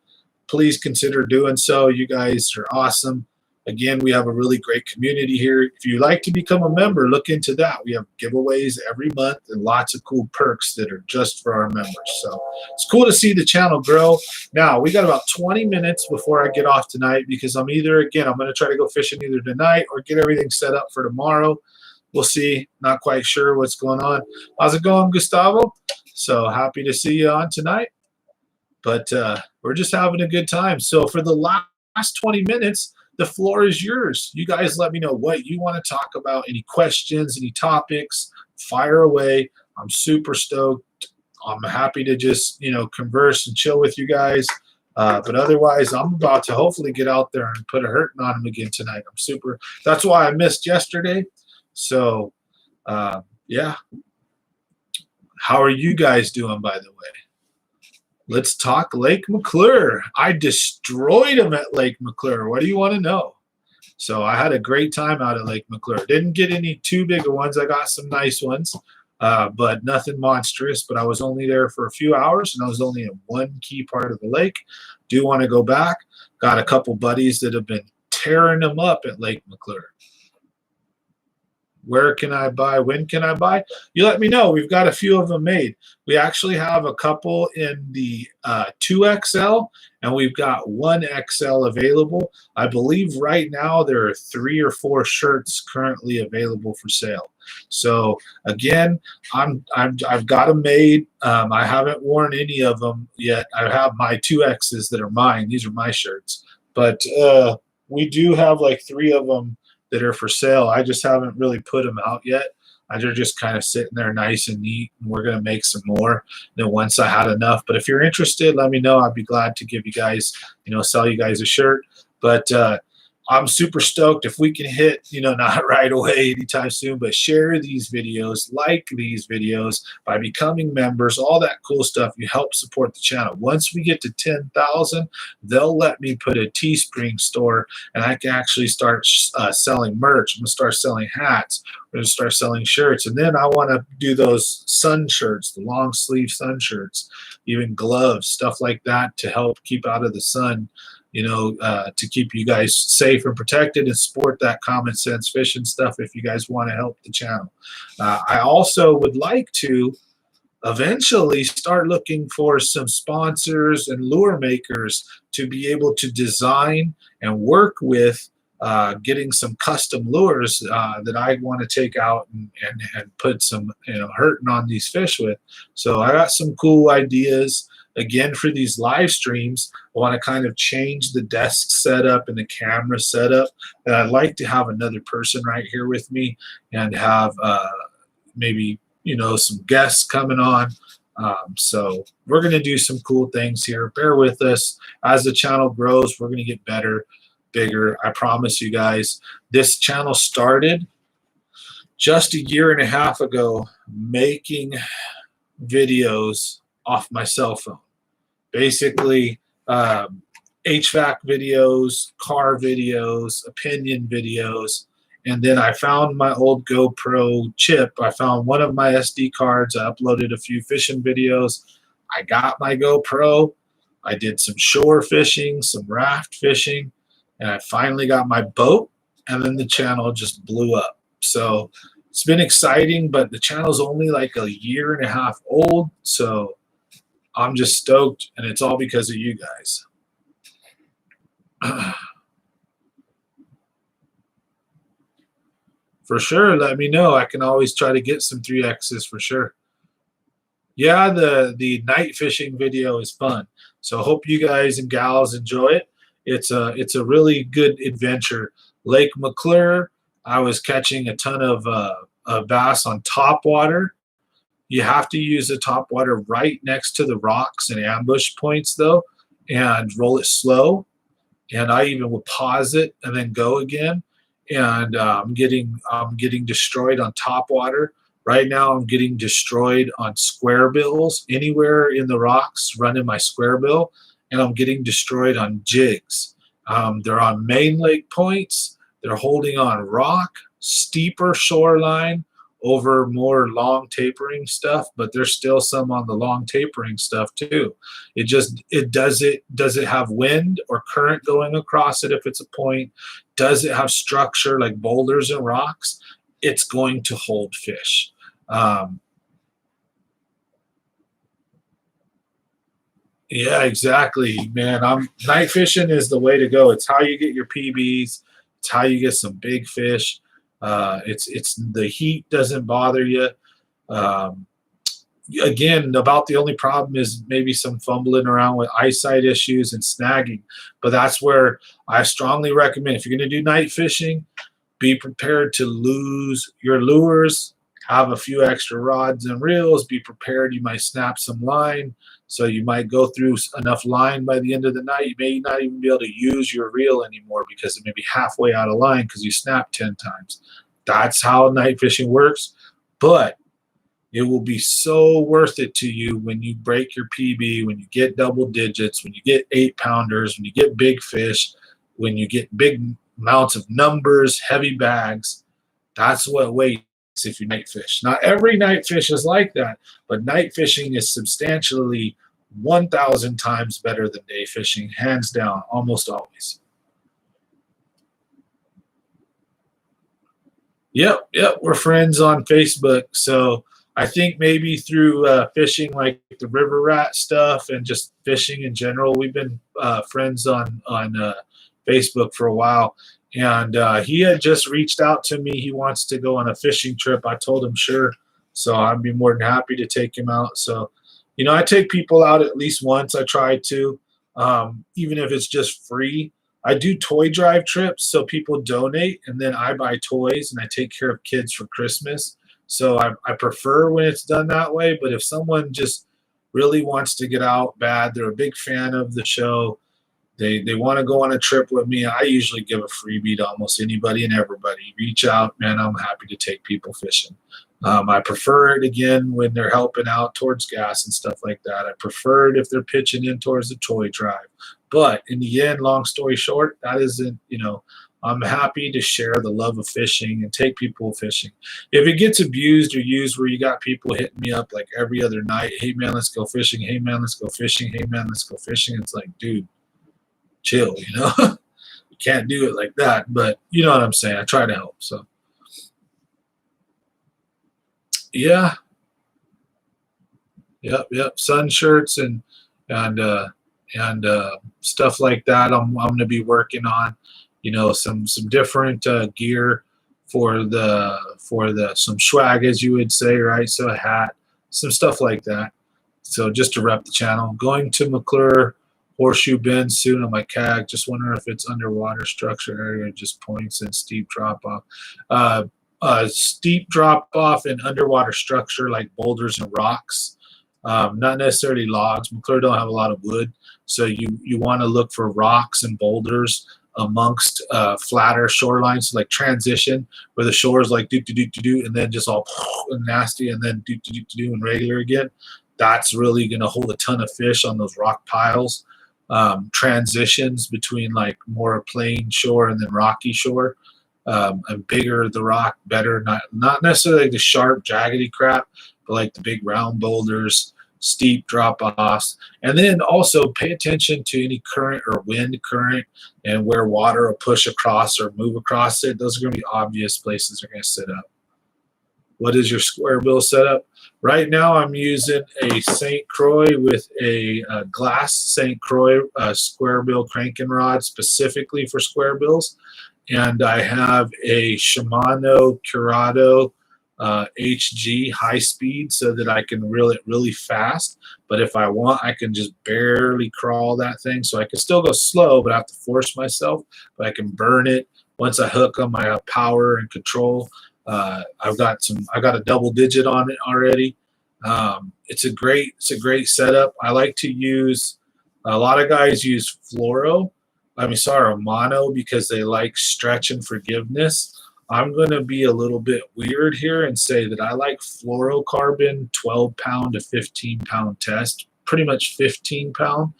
please consider doing so. You guys are awesome. Again, we have a really great community here. If you'd like to become a member, look into that. We have giveaways every month and lots of cool perks that are just for our members. So it's cool to see the channel grow. Now, we got about 20 minutes before I get off tonight because I'm going to try to go fishing either tonight or get everything set up for tomorrow. We'll see. Not quite sure what's going on. How's it going, Gustavo? So happy to see you on tonight. But we're just having a good time. So for the last 20 minutes, the floor is yours. You guys let me know what you want to talk about, any questions, any topics, fire away. I'm super stoked. I'm happy to just, converse and chill with you guys. But otherwise, I'm about to hopefully get out there and put a hurting on them again tonight. That's why I missed yesterday. So, yeah. How are you guys doing, by the way? Let's talk Lake McClure. I destroyed them at Lake McClure. What do you want to know? So I had a great time out at Lake McClure. Didn't get any too big of ones. I got some nice ones, but nothing monstrous. But I was only there for a few hours, and I was only in one key part of the lake. Do want to go back. Got a couple buddies that have been tearing them up at Lake McClure. Where can I buy? When can I buy? You let me know. We've got a few of them made. We actually have a couple in the 2XL, and we've got 1XL available. I believe right now there are 3 or 4 shirts currently available for sale. So again, I've got them made. I haven't worn any of them yet. I have my 2Xs that are mine. These are my shirts. But we do have like 3 of them that are for sale. I just haven't really put them out yet. They're just kind of sitting there nice and neat, and we're going to make some more then once I had enough. But if you're interested, let me know. I'd be glad to give you guys, sell you guys a shirt. But I'm super stoked if we can hit, not right away anytime soon, but share these videos, like these videos by becoming members, all that cool stuff. You help support the channel. Once we get to 10,000, they'll let me put a Teespring store, and I can actually start selling merch. I'm going to start selling hats. We're going to start selling shirts. And then I want to do those sun shirts, the long sleeve sun shirts, even gloves, stuff like that to help keep out of the sun, to keep you guys safe and protected and support that common sense fishing stuff if you guys want to help the channel. I also would like to eventually start looking for some sponsors and lure makers to be able to design and work with getting some custom lures that I want to take out and put some hurting on these fish with. So I got some cool ideas. Again, for these live streams, I want to kind of change the desk setup and the camera setup. And I'd like to have another person right here with me and have maybe, some guests coming on. So we're going to do some cool things here. Bear with us. As the channel grows, we're going to get better, bigger. I promise you guys. This channel started just a year and a half ago making videos off my cell phone. Basically, HVAC videos, car videos, opinion videos, and then I found my old GoPro chip. I found one of my SD cards. I uploaded a few fishing videos. I got my GoPro. I did some shore fishing, some raft fishing, and I finally got my boat, and then the channel just blew up. So it's been exciting, but the channel's only like a year and a half old, so I'm just stoked, and it's all because of you guys. For sure, let me know. I can always try to get some 3Xs for sure. Yeah, the night fishing video is fun. So hope you guys and gals enjoy it. It's a really good adventure. Lake McClure, I was catching a ton of bass on top water. You have to use the top water right next to the rocks and ambush points though, and roll it slow. And I even will pause it and then go again. And I'm getting destroyed on top water. Right now, I'm getting destroyed on square bills anywhere in the rocks, running my square bill, and I'm getting destroyed on jigs. They're on main lake points. They're holding on rock, steeper shoreline over more long tapering stuff, but there's still some on the long tapering stuff too. Does it have wind or current going across it if it's a point? Does it have structure like boulders and rocks? It's going to hold fish. Um, yeah, exactly, man. Night fishing is the way to go. It's how you get your PBs. It's how you get some big fish. It's the heat doesn't bother you. Um, Again, about the only problem is maybe some fumbling around with eyesight issues and snagging. But that's where I strongly recommend, if you're going to do night fishing, be prepared to lose your lures, have a few extra rods and reels, be prepared you might snap some line, so you might go through enough line by the end of the night you may not even be able to use your reel anymore because it may be halfway out of line because you snapped 10 times. That's how night fishing works. But it will be so worth it to you when you break your PB, when you get double digits, when you get 8-pounders, when you get big fish, when you get big amounts of numbers, heavy bags. That's what waits if you night fish. Not every night fish is like that, but night fishing is substantially 1,000 times better than day fishing, hands down, almost always. Yep, we're friends on Facebook. So I think maybe through fishing like the river rat stuff and just fishing in general, we've been friends on Facebook for a while. And he had just reached out to me. He wants to go on a fishing trip. I told him sure. So I'd be more than happy to take him out. So, I take people out at least once. I try to, even if it's just free. I do toy drive trips, so people donate, and then I buy toys and I take care of kids for Christmas. So I prefer when it's done that way. But if someone just really wants to get out bad, they're a big fan of the show, they want to go on a trip with me, I usually give a freebie to almost anybody and everybody. Reach out, man. I'm happy to take people fishing. I prefer it again when they're helping out towards gas and stuff like that. I prefer it if they're pitching in towards the toy drive. But in the end, long story short, that isn't, I'm happy to share the love of fishing and take people fishing. If it gets abused or used where you got people hitting me up like every other night, hey man, let's go fishing. Hey man, let's go fishing. Hey man, let's go fishing. It's like, dude, chill, You can't do it like that. But you know what I'm saying? I try to help. So yeah, yep. Sun shirts and stuff like that. I'm going to be working on, some different gear for the some swag, as you would say, right? So a hat, some stuff like that. So just to rep the channel, going to McClure Horseshoe Bend soon on my CAG. Just wondering if it's underwater structure area, just points and steep drop off. Steep drop off and underwater structure like boulders and rocks. Not necessarily logs. McClure don't have a lot of wood, so you want to look for rocks and boulders amongst flatter shorelines, so like transition where the shore is like do, and then just all and nasty, and then do and regular again. That's really going to hold a ton of fish on those rock piles. Transitions between like more plain shore and then rocky shore. And bigger the rock, better. Not necessarily like the sharp, jaggedy crap, but like the big round boulders, steep drop-offs. And then also pay attention to any current or wind current and where water will push across or move across it. Those are going to be obvious places they're going to set up. What is your square bill setup? Right now I'm using a St. Croix with a glass St. Croix square bill cranking rod specifically for square bills. And I have a Shimano Curado HG high speed so that I can reel it really fast. But if I want, I can just barely crawl that thing. So I can still go slow, but I have to force myself. But I can burn it Once I hook them, I have power and control. I got a double digit on it already. It's a great setup. I like to use, a lot of guys use mono, because they like stretch and forgiveness. I'm going to be a little bit weird here and say that I like fluorocarbon 12 pound to 15 pound test, pretty much 15 pound.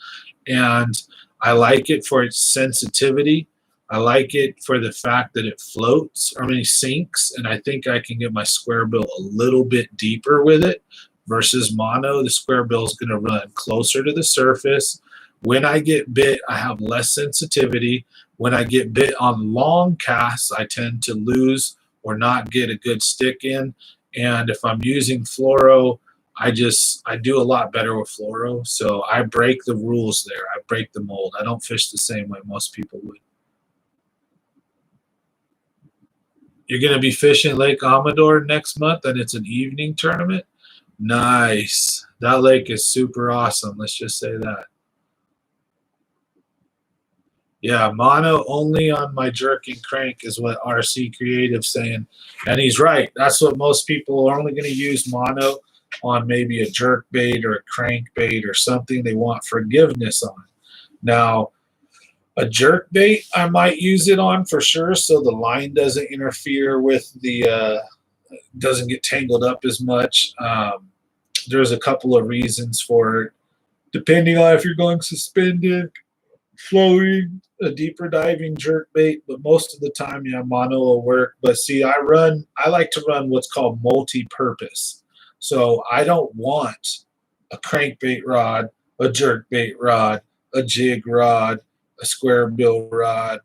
And I like it for its sensitivity. I like it for the fact that it floats, sinks, and I think I can get my square bill a little bit deeper with it versus mono. The square bill is going to run closer to the surface. When I get bit, I have less sensitivity. When I get bit on long casts, I tend to lose or not get a good stick in. And if I'm using fluoro, I do a lot better with fluoro. So I break the rules there. I break the mold. I don't fish the same way most people would. You're going to be fishing Lake Amador next month, and it's an evening tournament? Nice. That lake is super awesome. Let's just say that. Yeah, mono only on my jerk and crank is what RC Creative's saying. And he's right. That's what most people are only going to use mono on, maybe a jerk bait or a crank bait or something they want forgiveness on. Now, a jerk bait, I might use it on for sure, so the line doesn't interfere with the, doesn't get tangled up as much. There's a couple of reasons for it, depending on if you're going suspended, floating, a deeper diving jerk bait, but most of the time, yeah, mono will work. But see, I like to run what's called multi-purpose. So I don't want a crankbait rod, a jerk bait rod, a jig rod, a square bill rod,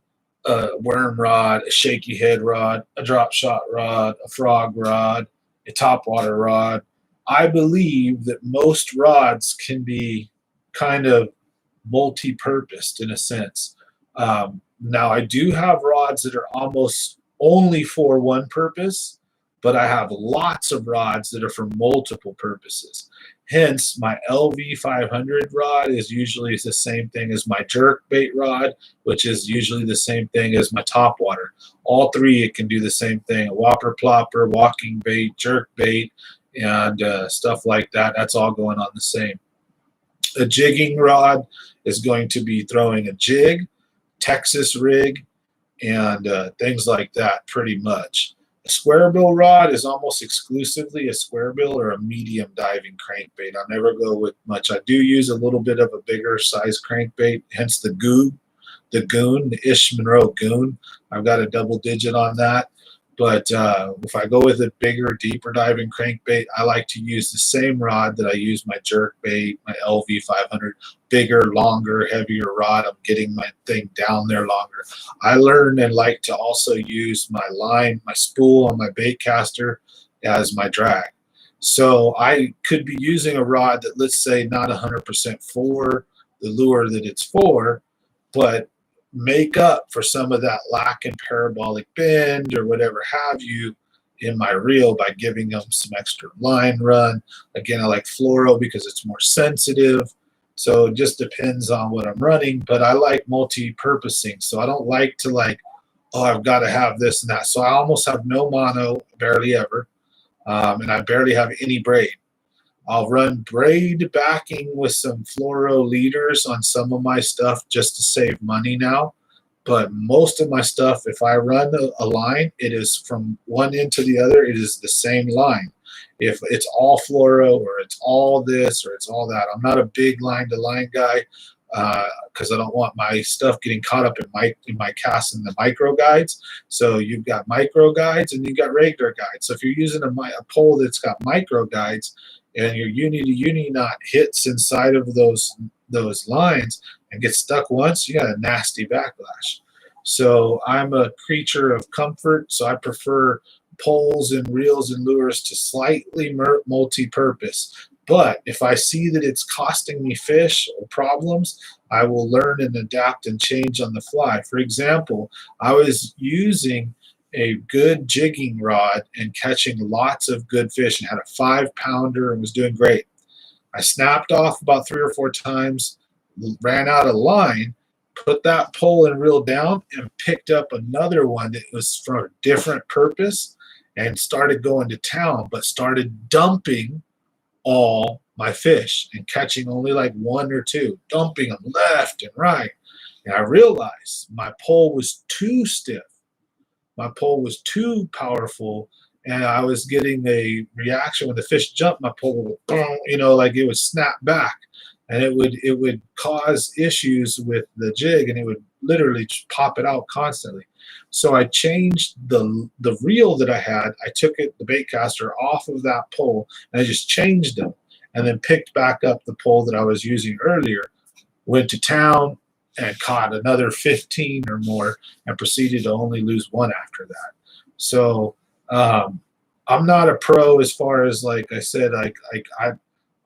a worm rod, a shaky head rod, a drop shot rod, a frog rod, a topwater rod. I believe that most rods can be kind of multi-purposed in a sense. Now, I do have rods that are almost only for one purpose, but I have lots of rods that are for multiple purposes. Hence, my LV 500 rod is usually the same thing as my jerk bait rod, which is usually the same thing as my topwater. All three, it can do the same thing: a whopper plopper, walking bait, jerk bait, and stuff like that. That's all going on the same. A jigging rod is going to be throwing a jig, Texas rig, and things like that pretty much. A square bill rod is almost exclusively a square bill or a medium diving crankbait. I never go with much. I do use a little bit of a bigger size crankbait, hence the goon, the Ish Monroe goon. I've got a double digit on that. But if I go with a bigger, deeper diving crankbait, I like to use the same rod that I use my jerk bait, my LV 500, bigger, longer, heavier rod. I'm getting my thing down there longer. I learned and like to also use my line, my spool on my bait caster as my drag. So I could be using a rod that, let's say, not 100% for the lure that it's for, but make up for some of that lack in parabolic bend or whatever have you in my reel by giving them some extra line run. Again, I like fluoro because it's more sensitive. So it just depends on what I'm running, but I like multi-purposing. So I don't like to oh, I've got to have this and that. So I almost have no mono, barely ever, and I barely have any braid. I'll run braid backing with some fluoro leaders on some of my stuff just to save money now. But most of my stuff, if I run a line, it is from one end to the other. It is the same line. If it's all fluoro or it's all this or it's all that, I'm not a big line-to-line guy because I don't want my stuff getting caught up in my cast and the micro guides. So you've got micro guides and you've got regular guides. So if you're using a pole that's got micro guides, and your uni knot hits inside of those lines and gets stuck once, you got a nasty backlash. So I'm a creature of comfort, so I prefer poles and reels and lures to slightly multi-purpose. But if I see that it's costing me fish or problems, I will learn and adapt and change on the fly. For example, I was using a good jigging rod and catching lots of good fish and had a 5-pounder and was doing great. I snapped off about 3 or 4 times, ran out of line, put that pole and reel down, and picked up another one that was for a different purpose, and started going to town, but started dumping all my fish and catching only like one or two, dumping them left and right. And I realized my pole was too stiff. My pole was too powerful, and I was getting a reaction when the fish jumped. My pole would, boom, like it would snap back, and it would cause issues with the jig, and it would literally pop it out constantly. So I changed the reel that I had. I took the bait caster off of that pole, and I just changed them, and then picked back up the pole that I was using earlier. Went to town and caught another 15 or more, and proceeded to only lose one after that. So I'm not a pro as far as, like I said,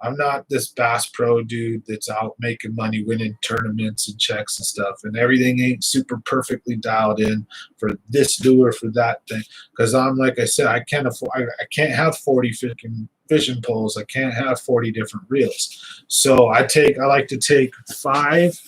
I'm not this Bass Pro dude that's out making money, winning tournaments and checks and stuff, and everything ain't super perfectly dialed in for this lure, for that thing. Because I'm, like I said, I can't afford, I can't have 40 fishing poles. I can't have 40 different reels. So I like to take 5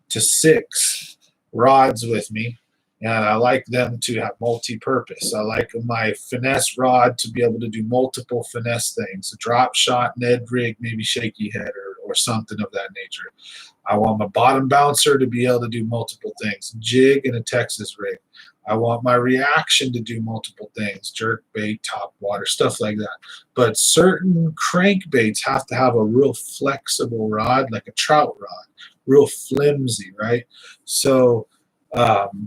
to 6 rods with me, and I like them to have multi-purpose. I like my finesse rod to be able to do multiple finesse things, a drop shot, Ned rig, maybe shaky head, or something of that nature. I want my bottom bouncer to be able to do multiple things, jig and a Texas rig. I want my reaction to do multiple things, jerk bait, top water, stuff like that. But certain crankbaits have to have a real flexible rod, like a trout rod, real flimsy, right? So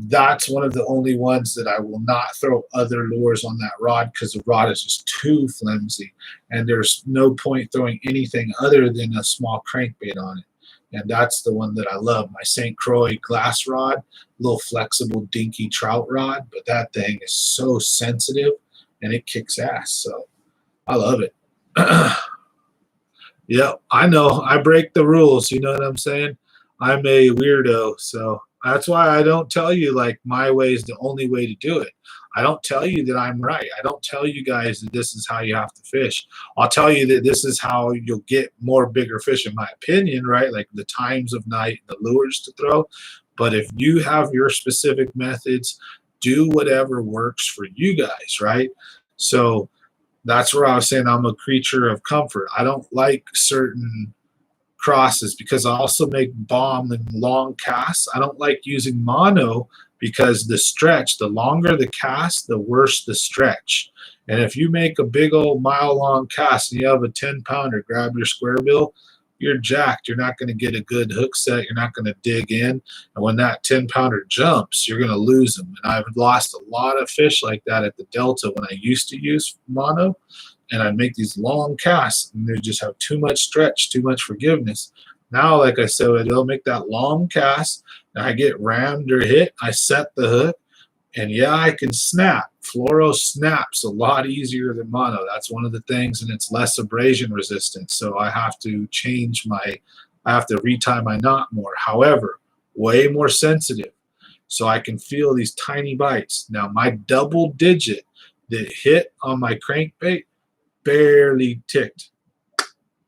that's one of the only ones that I will not throw other lures on that rod, because the rod is just too flimsy, and there's no point throwing anything other than a small crankbait on it. And that's the one that I love, my St. Croix glass rod, little flexible dinky trout rod, but that thing is so sensitive and it kicks ass. So I love it. Yeah, I know I break the rules, you know what I'm saying? I'm a weirdo, so that's why I don't tell you like my way is the only way to do it. I don't tell you that I'm right. I don't tell you guys that this is how you have to fish. I'll tell you that this is how you'll get more bigger fish, in my opinion, right? Like the times of night, the lures to throw. But if you have your specific methods, do whatever works for you guys, right? So that's where I was saying I'm a creature of comfort. I don't like certain crosses because I also make bomb and long casts. I don't like using mono because the stretch, the longer the cast, the worse the stretch. And if you make a big old mile-long cast and you have a 10-pounder, grab your square bill, you're jacked. You're not going to get a good hook set. You're not going to dig in. And when that 10-pounder jumps, you're going to lose them. And I've lost a lot of fish like that at the Delta when I used to use mono. And I'd make these long casts, and they just have too much stretch, too much forgiveness. Now, like I said, they'll make that long cast, and I get rammed or hit. I set the hook, and yeah, I can snap. Fluoro snaps a lot easier than mono. That's one of the things, and it's less abrasion resistant. So I have to I have to retie my knot more. However, way more sensitive, so I can feel these tiny bites. Now, my double digit that hit on my crankbait barely ticked.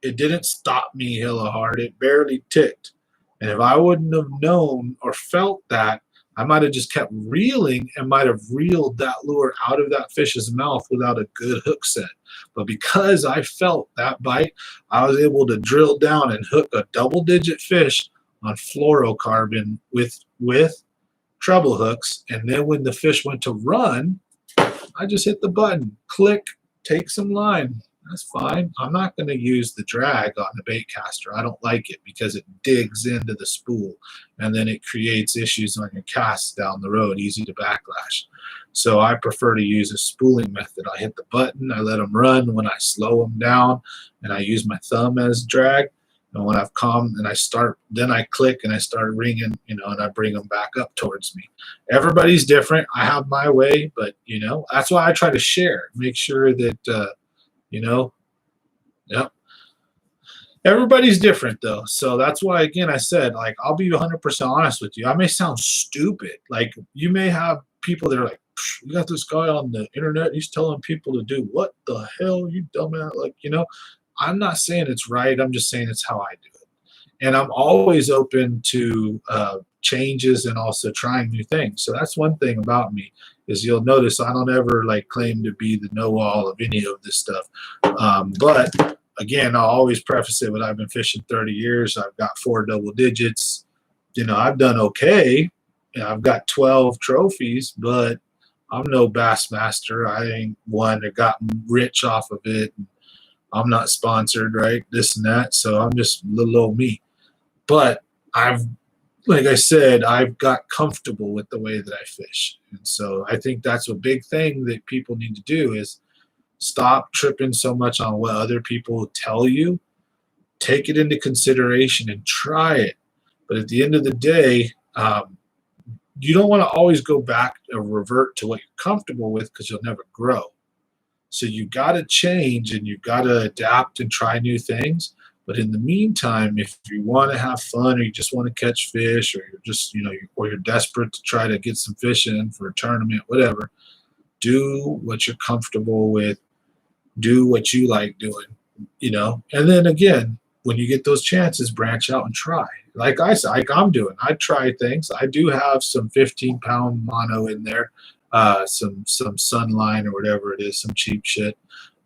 It didn't stop me hella hard. It barely ticked. And if I wouldn't have known or felt that, I might have just kept reeling and might have reeled that lure out of that fish's mouth without a good hook set. But because I felt that bite, I was able to drill down and hook a double-digit fish on fluorocarbon with treble hooks. And then when the fish went to run, I just hit the button, click, take some line. That's fine. I'm not going to use the drag on the bait caster. I don't like it because it digs into the spool, and then it creates issues on your casts down the road, easy to backlash. So I prefer to use a spooling method. I hit the button, I let them run. When I slow them down, and I use my thumb as drag, and when I've calmed and then I click and I start ringing, and I bring them back up towards me. Everybody's different. I have my way, but that's why I try to share. Make sure that yep. Everybody's different though. So that's why, again, I said, like, I'll be 100% honest with you. I may sound stupid. Like, you may have people that are like, you got this guy on the internet, he's telling people to do what the hell, you dumbass. Like, I'm not saying it's right. I'm just saying it's how I do it. And I'm always open to changes and also trying new things. So that's one thing about me, is you'll notice I don't ever like claim to be the know-all of any of this stuff. But again, I'll always preface it with I've been fishing 30 years. I've got 4 double digits. You know, I've done okay. You know, I've got 12 trophies, but I'm no bass master. I ain't one that got rich off of it. I'm not sponsored, right? This and that. So I'm just little old me. But like I said, I've got comfortable with the way that I fish. And so I think that's a big thing that people need to do is stop tripping so much on what other people tell you. Take it into consideration and try it. But at the end of the day, you don't want to always go back or revert to what you're comfortable with, because you'll never grow. So you got to change and you've got to adapt and try new things. But in the meantime, if you want to have fun, or you just want to catch fish, or you're just, you know, or you're desperate to try to get some fish in for a tournament, whatever, do what you're comfortable with. Do what you like doing, you know. And then again, when you get those chances, branch out and try. Like I said, like I'm doing, I try things. I do have some 15-pound mono in there, some Sunline or whatever it is, some cheap shit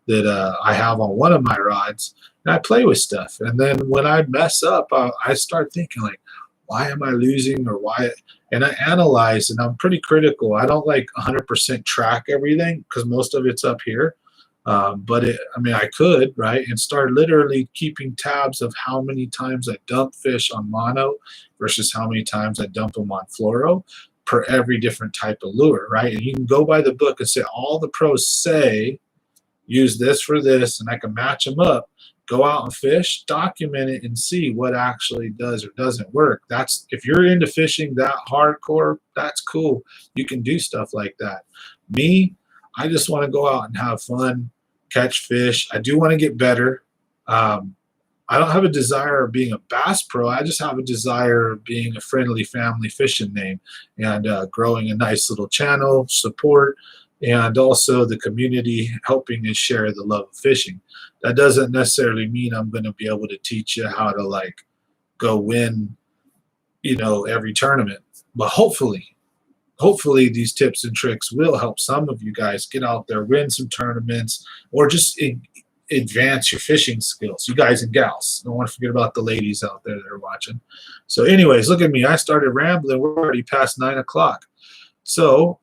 that I have on one of my rods, and I play with stuff. And then when I mess up, I start thinking like, why am I losing, or why? And I analyze, and I'm pretty critical. I don't like 100% track everything, because most of it's up here. But I mean, I could, right, and start literally keeping tabs of how many times I dump fish on mono versus how many times I dump them on fluoro per every different type of lure, right? And you can go by the book and say, all the pros say use this for this, and I can match them up. Go out and fish, document it, and see what actually does or doesn't work. That's, if you're into fishing that hardcore, that's cool. You can do stuff like that. Me, I just want to go out and have fun, catch fish. I do want to get better. I don't have a desire of being a bass pro. I just have a desire of being a friendly family fishing name, and growing a nice little channel, support, and also the community helping us share the love of fishing. That doesn't necessarily mean I'm going to be able to teach you how to like go win, you know, every tournament. But hopefully these tips and tricks will help some of you guys get out there, win some tournaments, or just advance your fishing skills. You guys and gals. Don't want to forget about the ladies out there that are watching. So anyways, look at me. I started rambling. We're already past 9 o'clock. So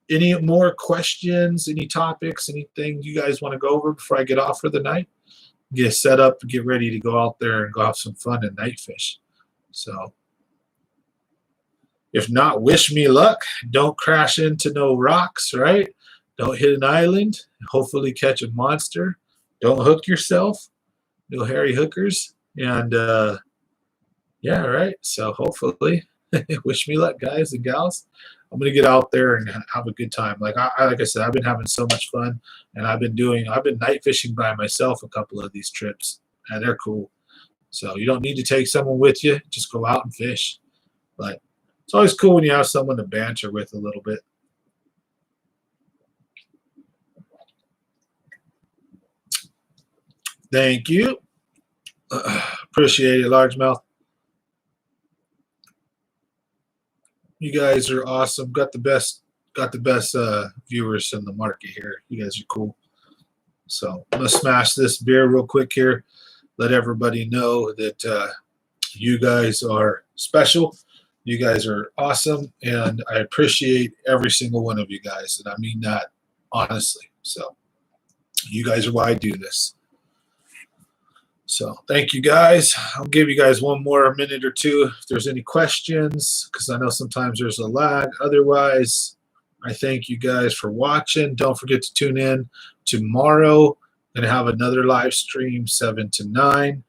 any more questions, any topics, anything you guys want to go over before I get off for the night? Get set up, get ready to go out there and go have some fun and night fish. So if not, wish me luck. Don't crash into no rocks, right? Don't hit an island. Hopefully catch a monster. Don't hook yourself. No hairy hookers. And yeah, right. So hopefully, wish me luck, guys and gals. I'm gonna get out there and have a good time. Like I said, I've been having so much fun, and I've been night fishing by myself a couple of these trips, and they're cool. So you don't need to take someone with you. Just go out and fish. But it's always cool when you have someone to banter with a little bit. Thank you. Appreciate it, largemouth. You guys are awesome. Got the best viewers in the market here. You guys are cool. So I'm gonna smash this beer real quick here. Let everybody know that you guys are special. You guys are awesome, and I appreciate every single one of you guys, and I mean that honestly. So you guys are why I do this. So thank you guys. I'll give you guys one more minute or two if there's any questions, because I know sometimes there's a lag. Otherwise, I thank you guys for watching. Don't forget to tune in tomorrow. I'm going to have another live stream 7 to 9.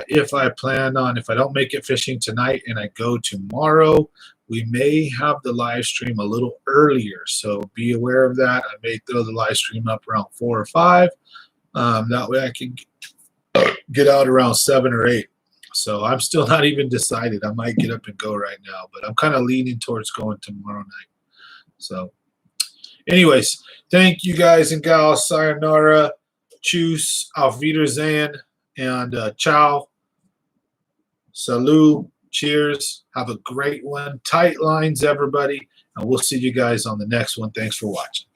If I don't make it fishing tonight and I go tomorrow, we may have the live stream a little earlier. So be aware of that. I may throw the live stream up around 4 or 5. That way I can get out around 7 or 8. So I'm still not even decided. I might get up and go right now, but I'm kind of leaning towards going tomorrow night. So anyways, thank you guys and gals. Sayonara, tschüss, auf Wiedersehen, and ciao, salut, Cheers. Have a great one. Tight lines, everybody. And we'll see you guys on the next one. Thanks for watching.